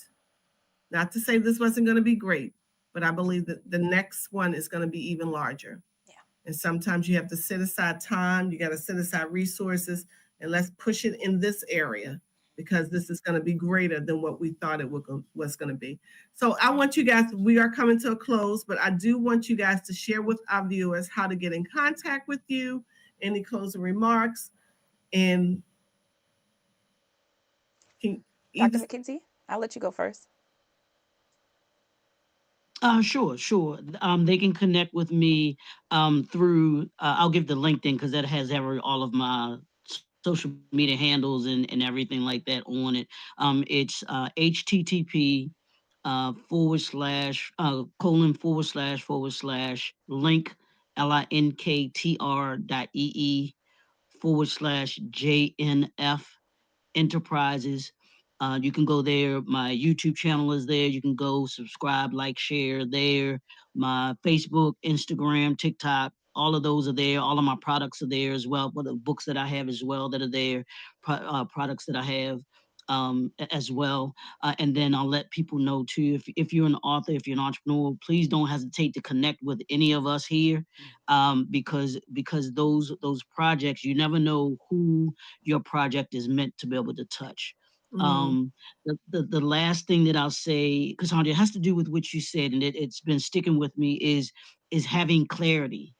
not to say this wasn't going to be great, but I believe that the next one is going to be even larger. Yeah. And sometimes you have to set aside time, you got to set aside resources, and let's push it in this area because this is going to be greater than what we thought it was going to be. So I want you guys, we are coming to a close, but I do want you guys to share with our viewers how to get in contact with you, any closing remarks, and Dr. McKenzie, I'll let you go first. Sure. They can connect with me through, I'll give the LinkedIn because that has all of my social media handles and everything like that on it. It's http /link linktr.ee/JNF Enterprises. You can go there. My YouTube channel is there. You can go subscribe, like, share there. My Facebook, Instagram, TikTok, all of those are there. All of my products are there as well. But the books that I have as well that are there, products that I have. as well. And then I'll let people know too, if you're an author, if you're an entrepreneur, please don't hesitate to connect with any of us here, because those projects, you never know who your project is meant to be able to touch. Mm, The last thing that I'll say, Cassandra, it has to do with what you said, and it's been sticking with me, is having clarity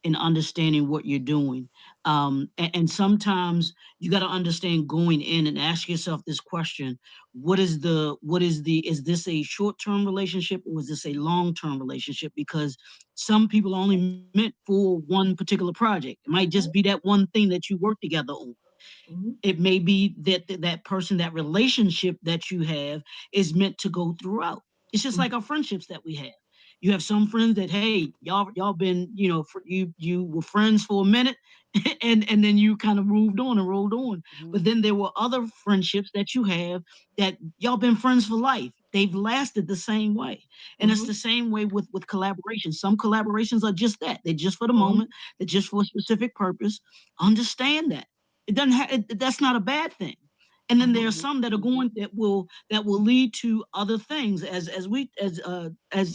and understanding what you're doing. And sometimes you got to understand going in and ask yourself this question: is this a short-term relationship, or is this a long-term relationship? Because some people are only meant for one particular project. It might just be that one thing that you work together on. mhm, It may be that that person, that relationship that you have, is meant to go throughout. It's just mhm, like our friendships that we have. You have some friends that, hey, y'all been, you were friends for a minute, and then you kind of moved on and rolled on. Mhm. But then there were other friendships that you have that y'all been friends for life. They've lasted the same way. And it's mhm, the same way with collaboration. Some collaborations are just that. They're just for the mhm, moment, they're just for a specific purpose. Understand that. It doesn't have, that's not a bad thing. And then there are mhm, some that are going, that will lead to other things, as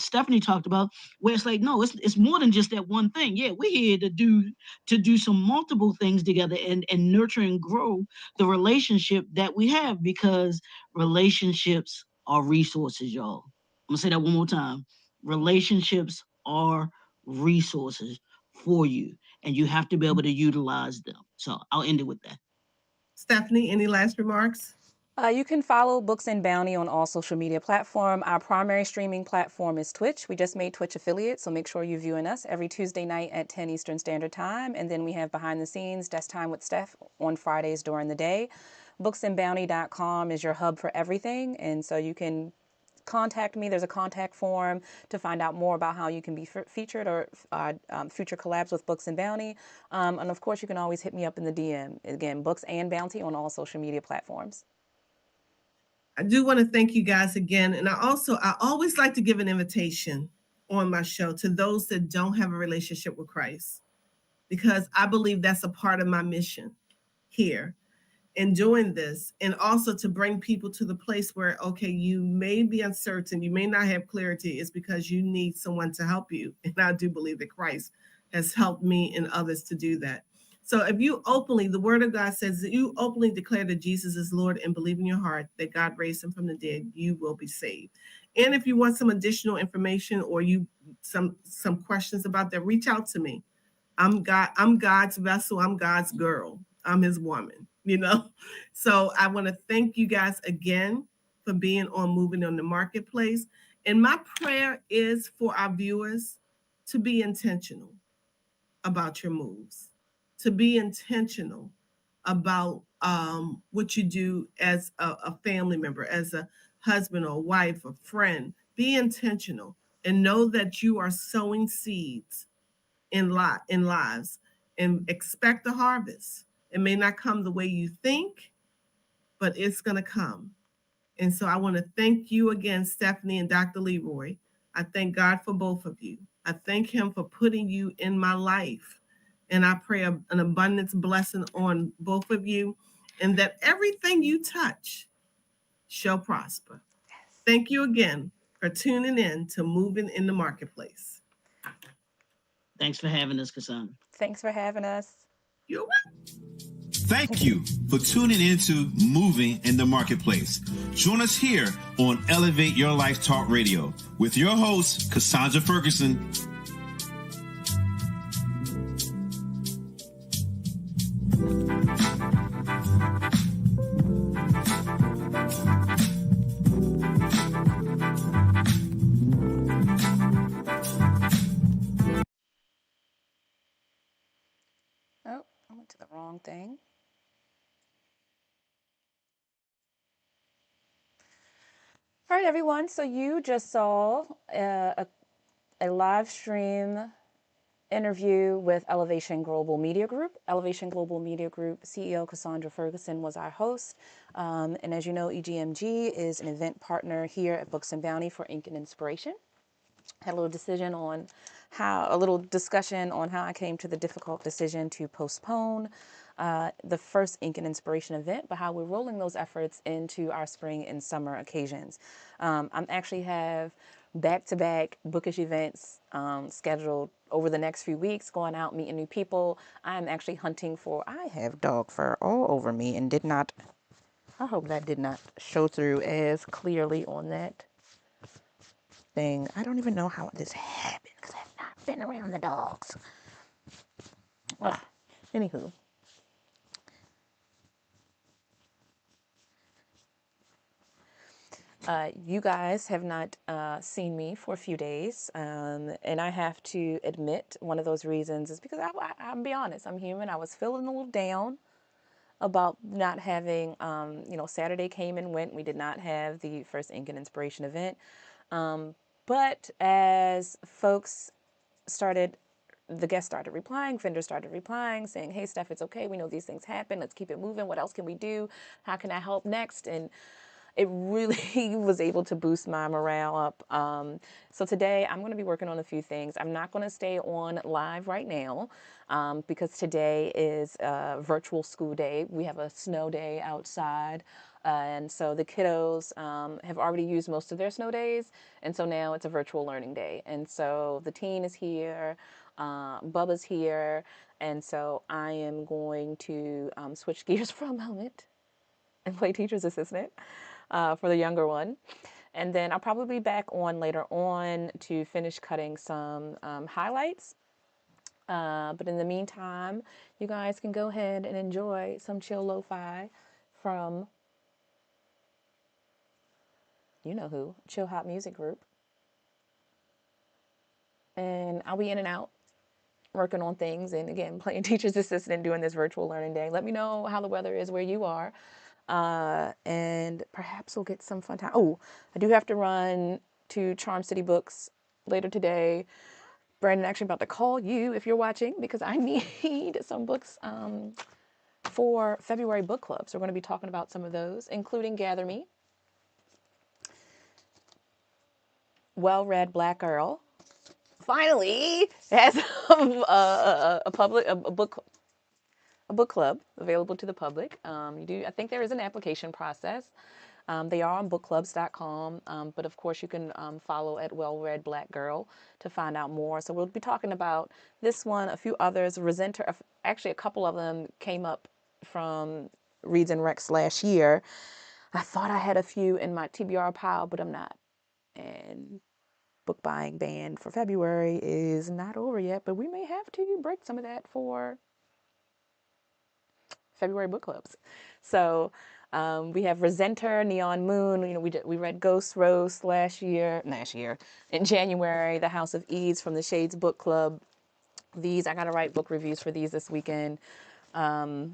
Stephanie talked about, where it's like, no, it's more than just that one thing. Yeah, we're here to do some multiple things together, and nurture and grow the relationship that we have, because relationships are resources, y'all. I'm gonna say that one more time. Relationships are resources for you, and you have to be mhm. able to utilize them. So I'll end it with that. Stephanie, any last remarks? You can follow Books and Bounty on all social media platforms. Our primary streaming platform is Twitch. We just made Twitch affiliate, so make sure you're viewing us every Tuesday night at 10 Eastern Standard Time. And then we have Behind the Scenes, Desk Time with Steph on Fridays during the day. Booksandbounty.com is your hub for everything. And so you can contact me. There's a contact form to find out more about how you can be featured or future collabs with Books and Bounty. And of course, you can always hit me up in the DM. Again, Books and Bounty on all social media platforms. I do want to thank you guys again. And I always like to give an invitation on my show to those that don't have a relationship with Christ, because I believe that's a part of my mission here in doing this, and also to bring people to the place where, okay, you may be uncertain, you may not have clarity, is because you need someone to help you. And I do believe that Christ has helped me and others to do that. So if you openly, the word of God says that you openly declare that Jesus is Lord and believe in your heart that God raised him from the dead, you will be saved. And if you want some additional information, or you some questions about that, reach out to me. I'm God's vessel. I'm God's girl. I'm his woman. So I want to thank you guys again for being on Moving on the Marketplace. And my prayer is for our viewers to be intentional about your moves, to be intentional about what you do as a family member, as a husband or wife, a friend. Be intentional and know that you are sowing seeds in lives, and expect a harvest. It may not come the way you think, but it's going to come. And so I want to thank you again, Stephanie and Dr. Leroy. I thank God for both of you. I thank him for putting you in my life. And I pray an abundance blessing on both of you, and that everything you touch shall prosper. Thank you again for tuning in to Moving in the Marketplace. Thanks for having us, Cassandra. Thanks for having us. You're Thank you for tuning into Moving in the Marketplace. Join us here on Elevate Your Life Talk Radio with your host, Cassandra Ferguson. Oh, I went to the wrong thing. All right, everyone. So you just saw a live stream interview with Elevation Global Media Group. Elevation Global Media Group CEO Cassandra Ferguson was our host. And as you know, EGMG is an event partner here at Books and Bounty for Ink and Inspiration. Had a little discussion on how I came to the difficult decision to postpone the first Ink and Inspiration event, but how we're rolling those efforts into our spring and summer occasions. I'm actually have back-to-back bookish events scheduled over the next few weeks, going out, meeting new people. I'm actually hunting for, I have dog fur all over me and did not, I hope that did not show through as clearly on that thing. I don't even know how this happened because I've not been around the dogs. Ugh. Anywho. You guys have not seen me for a few days, and I have to admit one of those reasons is because I'll be honest, I'm human. I was feeling a little down about not having, Saturday came and went. We did not have the first Ink and Inspiration event, but as folks started, the guests started replying, vendors started replying, saying, "Hey, Steph, it's okay. We know these things happen. Let's keep it moving. What else can we do? How can I help next?" And it really was able to boost my morale up. So today I'm going to be working on a few things. I'm not going to stay on live right now because today is a virtual school day. We have a snow day outside. And so the kiddos have already used most of their snow days. And so now it's a virtual learning day. And so the teen is here, Bubba's here. And so I am going to switch gears for a moment and play teacher's assistant for the younger one. And then I'll probably be back on later on to finish cutting some highlights. But in the meantime, you guys can go ahead and enjoy some chill lo-fi from, you know who, Chill Hop Music Group. And I'll be in and out working on things and again playing teacher's assistant and doing this virtual learning day. Let me know how the weather is where you are. And perhaps we'll get some fun time. Oh, I do have to run to Charm City Books later today. Brandon, actually about to call you if you're watching because I need some books for February book club. So we're going to be talking about some of those, including Gather Me, Well Read Black Girl. Finally has a book club available to the public. I think there is an application process. They are on bookclubs.com, but of course you can follow at Well Read Black Girl to find out more. So we'll be talking about this one, a few others. Resenter, actually a couple of them came up from Reads and Recs last year. I thought I had a few in my TBR pile, but I'm not. And book buying ban for February is not over yet, but we may have to break some of that for February book clubs. So we have Resenter, Neon Moon. You know, we read Ghost Rose last year in January. The House of Eads from the Shades Book Club. These I gotta write book reviews for these this weekend. Gather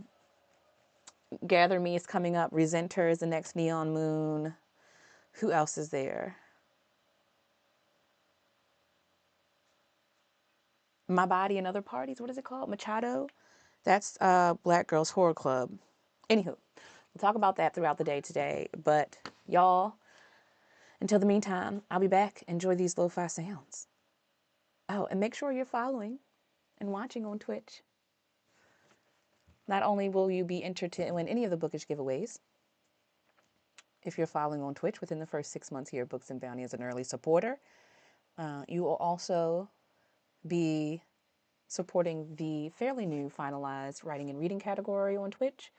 Me is coming up. Resenter is the next Neon Moon. Who else is there? My Body and Other Parties. What is it called? Machado. That's Black Girls Horror Club. Anywho, we'll talk about that throughout the day today. But y'all, until the meantime, I'll be back. Enjoy these lo-fi sounds. Oh, and make sure you're following and watching on Twitch. Not only will you be entered to win any of the bookish giveaways, if you're following on Twitch within the first 6 months here, Books and Bounty as an early supporter, you will also be supporting the fairly new finalized writing and reading category on Twitch.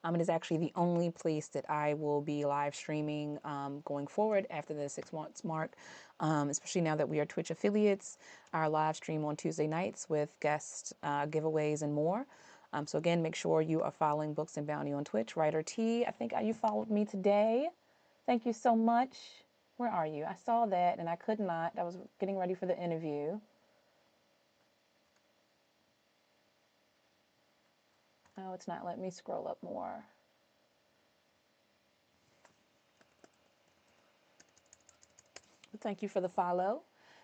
It is actually the only place that I will be live streaming going forward after the 6 months mark, especially now that we are Twitch affiliates. Our live stream on Tuesday nights with guest giveaways and more. So again, make sure you are following Books and Bounty on Twitch. Writer T, I think you followed me today. Thank you so much. Where are you? I saw that and I could not. I was getting ready for the interview. Oh, it's not letting me scroll up more. Thank you for the follow.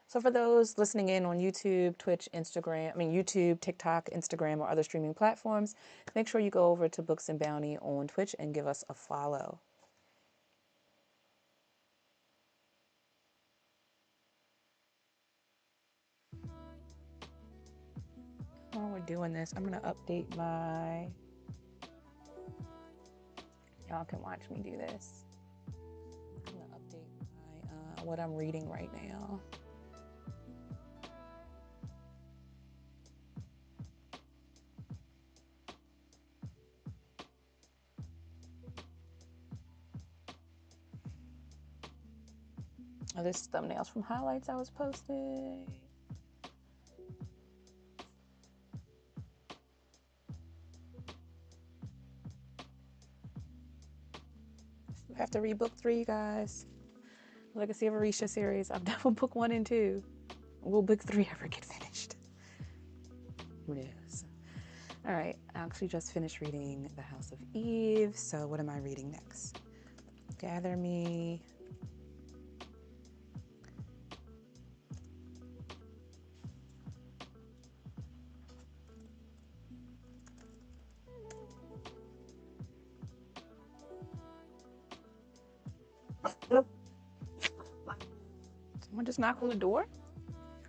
So for those listening in on YouTube, Twitch, YouTube, TikTok, Instagram, or other streaming platforms, make sure you go over to Books and Bounty on Twitch and give us a follow. While we're doing this, I'm going to update my Y'all can watch me do this. I'm gonna update my what I'm reading right now. Oh, this is thumbnails from highlights I was posting. I have to read book 3, you guys. Legacy of Orisha series. I've done book 1 and 2. Will book 3 ever get finished? Who knows? All right, I actually just finished reading The House of Eve. So what am I reading next? Gather Me. Someone just knock on the door?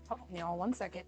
Hold on, y'all, 1 second.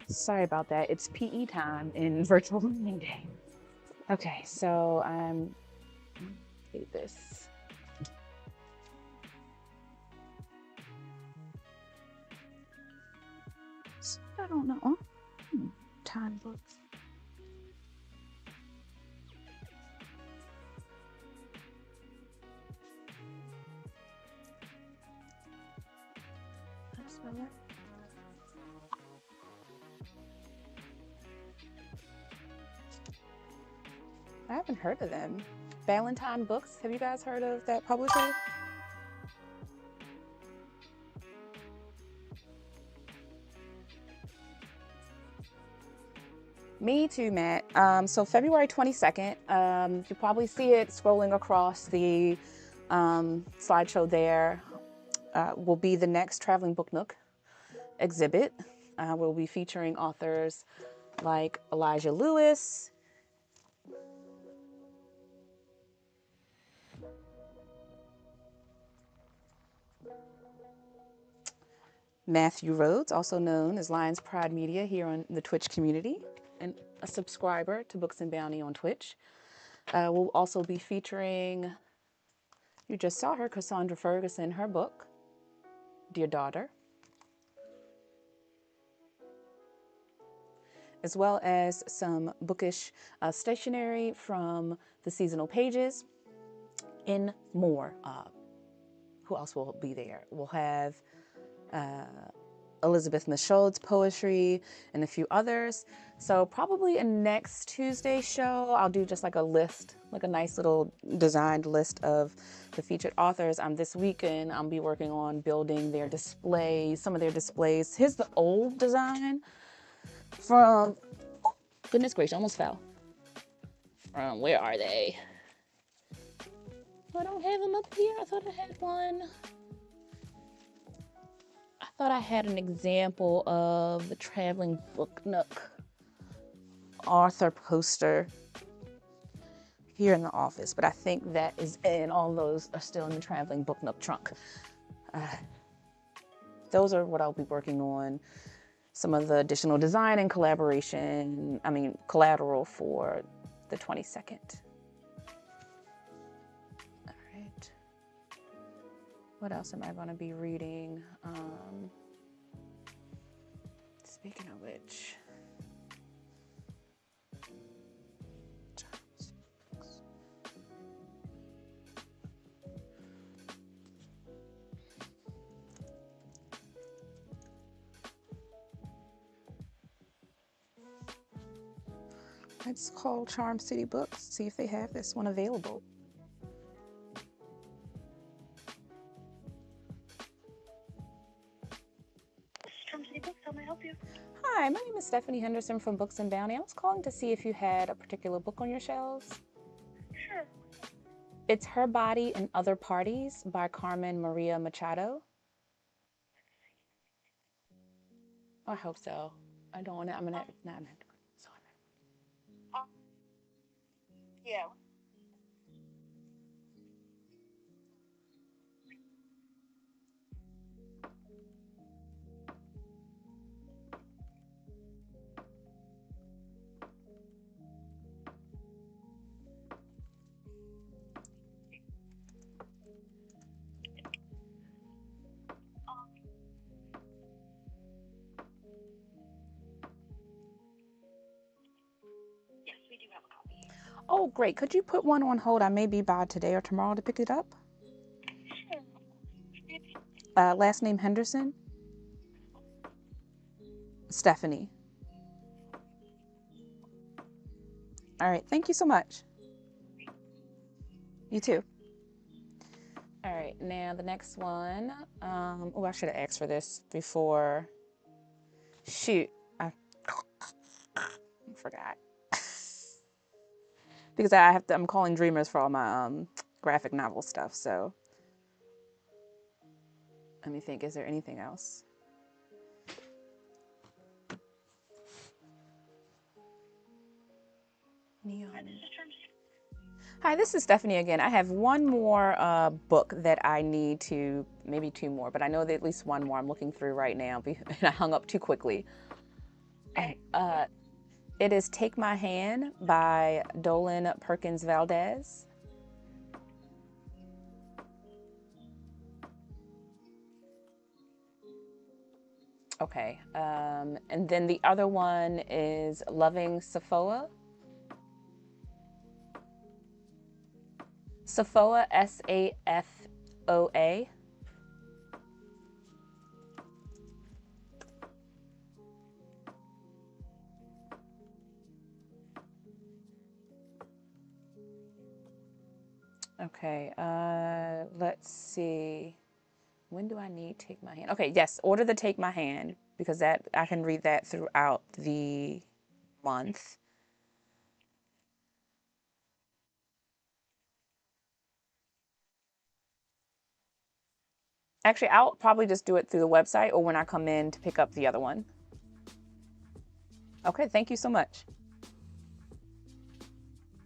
Sorry about that. It's PE time in virtual learning day. Okay, so read this. I don't know. Time books. How to spell that? I haven't heard of them. Valentine Books. Have you guys heard of that publisher? Me too, Matt. So February 22nd, you probably see it scrolling across the slideshow there, will be the next Traveling Book Nook exhibit. We'll be featuring authors like Elijah Lewis, Matthew Rhodes, also known as Lions Pride Media here on the Twitch community, and a subscriber to Books and Bounty on Twitch. We'll also be featuring, you just saw her, Cassandra Ferguson, her book, Dear Daughter, as well as some bookish stationery from the seasonal pages, and more. Who else will be there? We'll have Elizabeth Michaud's poetry and a few others. So probably a next Tuesday show, I'll do just like a list, like a nice little designed list of the featured authors. This weekend, I'll be working on building their displays, some of their displays. Here's the old design from Goodness gracious, almost fell. Where are they? I don't have them up here. I thought I had one. I thought I had an example of the Traveling Book Nook author poster here in the office, but I think that is in, all those are still in the Traveling Book Nook trunk. Those are what I'll be working on. Some of the additional design and collateral for the 22nd. All right. What else am I going to be reading? Speaking of which, let's call Charm City Books, see if they have this one available. Charm City Books, how may I help you? Hi, my name is Stephanie Henderson from Books and Bounty. I was calling to see if you had a particular book on your shelves. Sure. It's Her Body and Other Parties by Carmen Maria Machado. I hope so. I don't want to, sorry. Yeah. Yes, we do have a copy. Oh, great. Could you put one on hold? I may be by today or tomorrow to pick it up. Sure. Last name Henderson. Stephanie. All right. Thank you so much. You too. All right. Now the next one. Oh, I should have asked for this before. Shoot. I forgot. Because I'm calling Dreamers for all my graphic novel stuff. So let me think. Is there anything else? Neon. Hi, this is Stephanie again. I have one more book that I need to, maybe two more, but I know that at least one more I'm looking through right now, and I hung up too quickly. It is Take My Hand by Dolan Perkins Valdez. Okay, and then the other one is Loving Safoa. Safoa, Safoa. Okay, let's see. When do I need Take My Hand? Okay, yes, order the Take My Hand, because that I can read that throughout the month. Actually, I'll probably just do it through the website or when I come in to pick up the other one. Okay, thank you so much.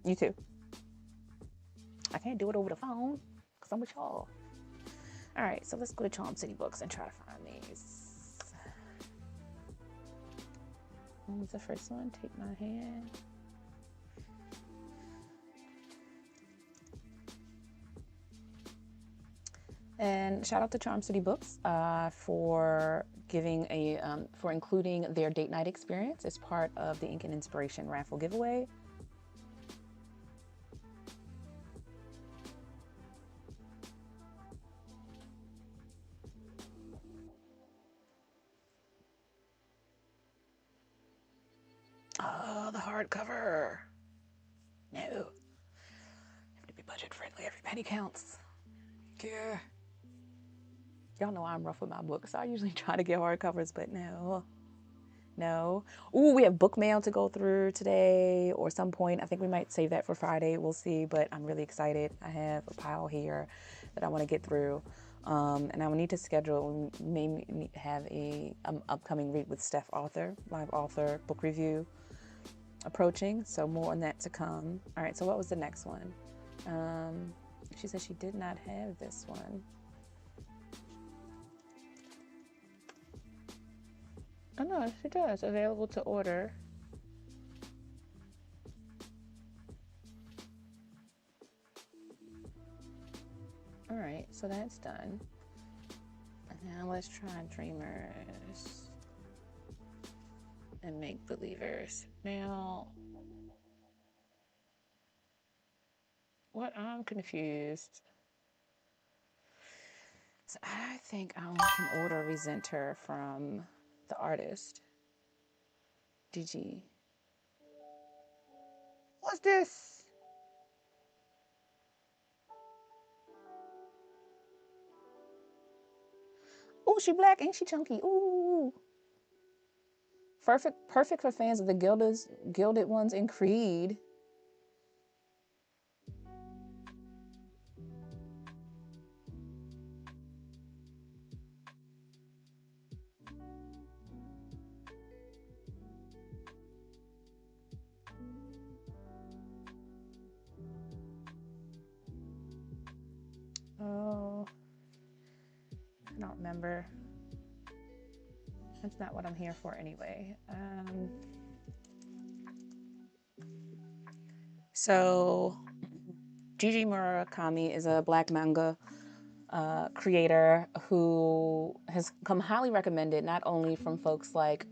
You too. I can't do it over the phone because I'm with y'all. All right, so let's go to Charm City Books and try to find these. What was the first one? Take My Hand. And shout out to Charm City Books for giving for including their date night experience as part of the Ink and Inspiration raffle giveaway. Oh, the hardcover. No. Have to be budget friendly. Every penny counts. Yeah. Y'all know I'm rough with my books. So I usually try to get hardcovers, but no. No. Ooh, we have book mail to go through today or some point. I think we might save that for Friday. We'll see, but I'm really excited. I have a pile here that I want to get through. And I will need to schedule, maybe have a upcoming read with Steph Author, live author book review approaching. So more on that to come. All right, so what was the next one? She said she did not have this one. Oh no, she does. Available to order. All right, so that's done. And now let's try Dreamers and Make Believers. Now, what I'm confused. So I think I can order Resenter from the artist. DG. What's this? Oh, she black and she chunky. Ooh. Perfect for fans of the Gilded Ones in Creed. Oh, I don't remember. That's not what I'm here for anyway. So Gigi Murakami is a black manga creator who has come highly recommended, not only from folks like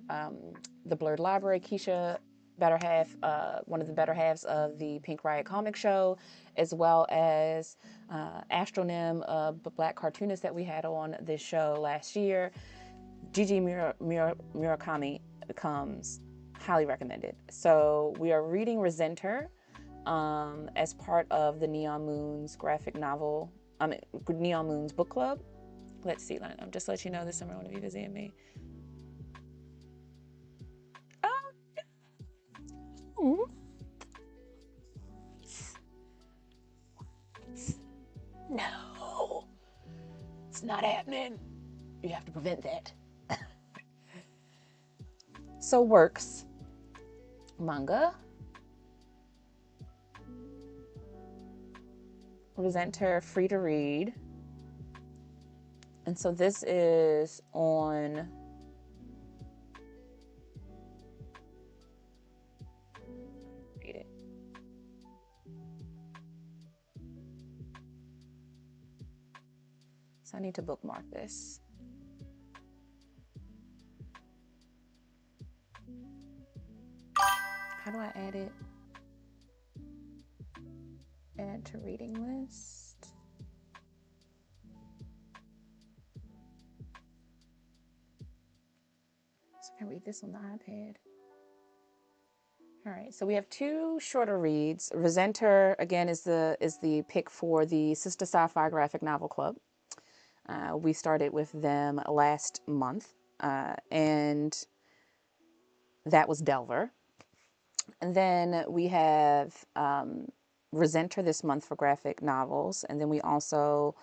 the Blurred Library, Keisha, better half, one of the better halves of the Pink Riot comic show, as well as Astronym, a black cartoonist that we had on this show last year. Gigi Murakami becomes highly recommended. So we are reading Resenter as part of the Neon Moons graphic novel, Neon Moons book club. Let's see, I'm just let you know this summer I want to be visiting me. Oh. No, it's not happening. You have to prevent that. So works. Manga. Resenter free to read. And so this is on read it. So I need to bookmark this. How do I add it? Add to reading list. So I can read this on the iPad. All right, so we have two shorter reads. Resenter, again, is the pick for the Sister Sci-Fi Graphic Novel Club. We started with them last month, and that was Delver. And then we have Resenter this month for graphic novels. And then we also,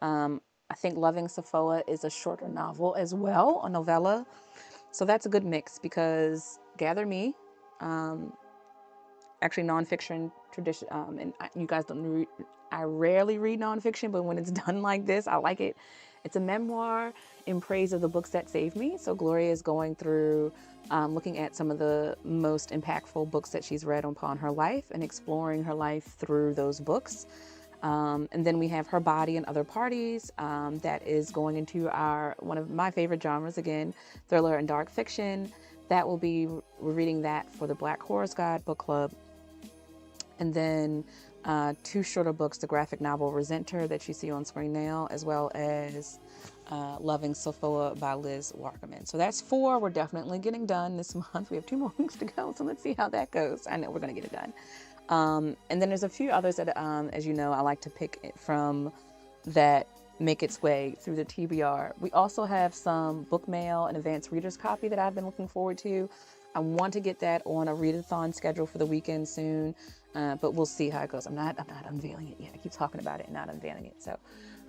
I think Loving Sapphoa is a shorter novel as well, a novella. So that's a good mix because Gather Me, actually nonfiction tradition, and you guys don't read, I rarely read nonfiction, but when it's done like this, I like it. It's a memoir in praise of the books that saved me. So Gloria is going through looking at some of the most impactful books that she's read upon her life and exploring her life through those books. And then we have Her Body and Other Parties that is going into one of my favorite genres, again, thriller and dark fiction. That will be, we're reading that for the Black Horrors Guide book club. And then two shorter books, the graphic novel Resenter that you see on screen now, as well as Loving Sapphoa by Liz Wackerman. So that's 4. We're definitely getting done this month. We have 2 more weeks to go, so let's see how that goes. I know we're going to get it done. And then there's a few others that, as you know, I like to pick from that make its way through the TBR. We also have some book mail and advanced readers copy that I've been looking forward to. I want to get that on a readathon schedule for the weekend soon, but we'll see how it goes. I'm not unveiling it yet. I keep talking about it and not unveiling it. So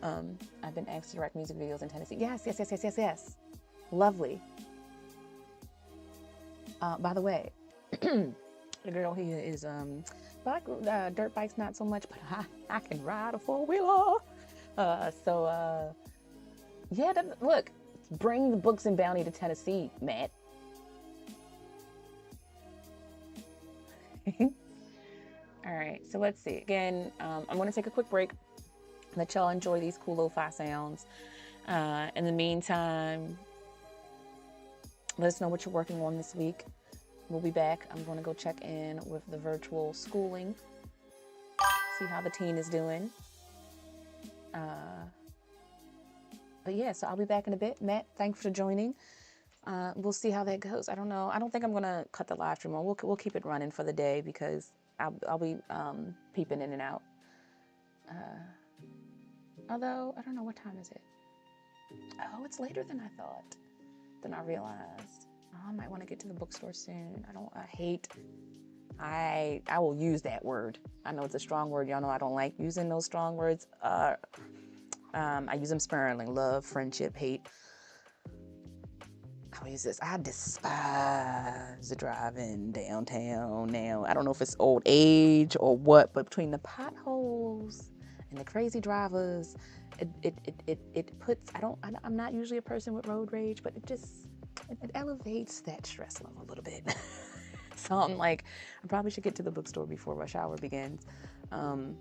I've been asked to direct music videos in Tennessee. Yes. Lovely. By the way, the girl here is dirt bikes not so much, but I can ride a four-wheeler. Yeah, look, bring the Books and Bounty to Tennessee, Matt. All right, so let's see. Again, I'm going to take a quick break. Let y'all enjoy these cool lo-fi sounds. In the meantime, let us know what you're working on this week. We'll be back. I'm going to go check in with the virtual schooling, see how the teen is doing. But yeah, so I'll be back in a bit. Matt, thanks for joining. We'll see how that goes. I don't know. I don't think I'm going to cut the live stream on. We'll keep it running for the day because I'll be peeping in and out. Although, I don't know, what time is it? Oh, it's later than I thought, than I realized. Oh, I might want to get to the bookstore soon. I will use that word. I know it's a strong word. Y'all know I don't like using those strong words. I use them sparingly. Love, friendship, hate. I'll use this. I despise driving downtown now. I don't know if it's old age or what, but between the potholes and the crazy drivers, it puts, I'm not usually a person with road rage, but it elevates that stress level a little bit. So I'm like, I probably should get to the bookstore before rush hour begins. All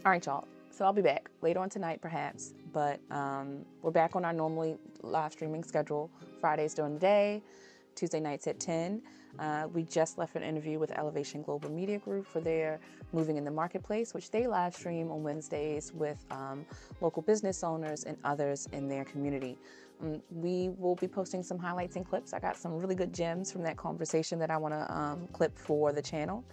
right, y'all. So I'll be back later on tonight, perhaps, but we're back on our normally live streaming schedule, Fridays during the day, Tuesday nights at 10. We just left an interview with Elevation Global Media Group for their Moving in the Marketplace, which they live stream on Wednesdays with local business owners and others in their community. We will be posting some highlights and clips. I got some really good gems from that conversation that I want to clip for the channel.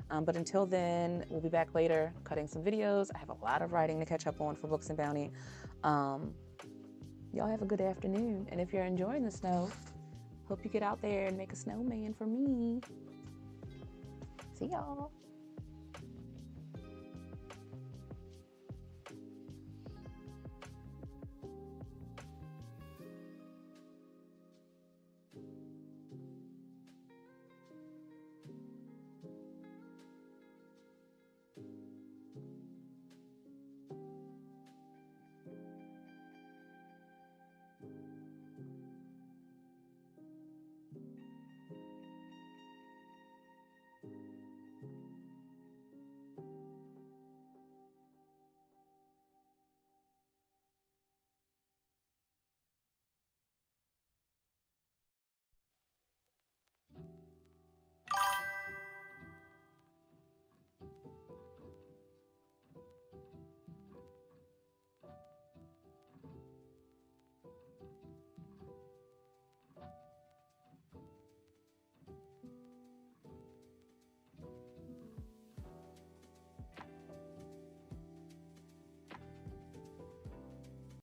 But until then, we'll be back later cutting some videos. I have a lot of writing to catch up on for Books and Bounty. Y'all have a good afternoon. And if you're enjoying the snow, hope you get out there and make a snowman for me. See y'all.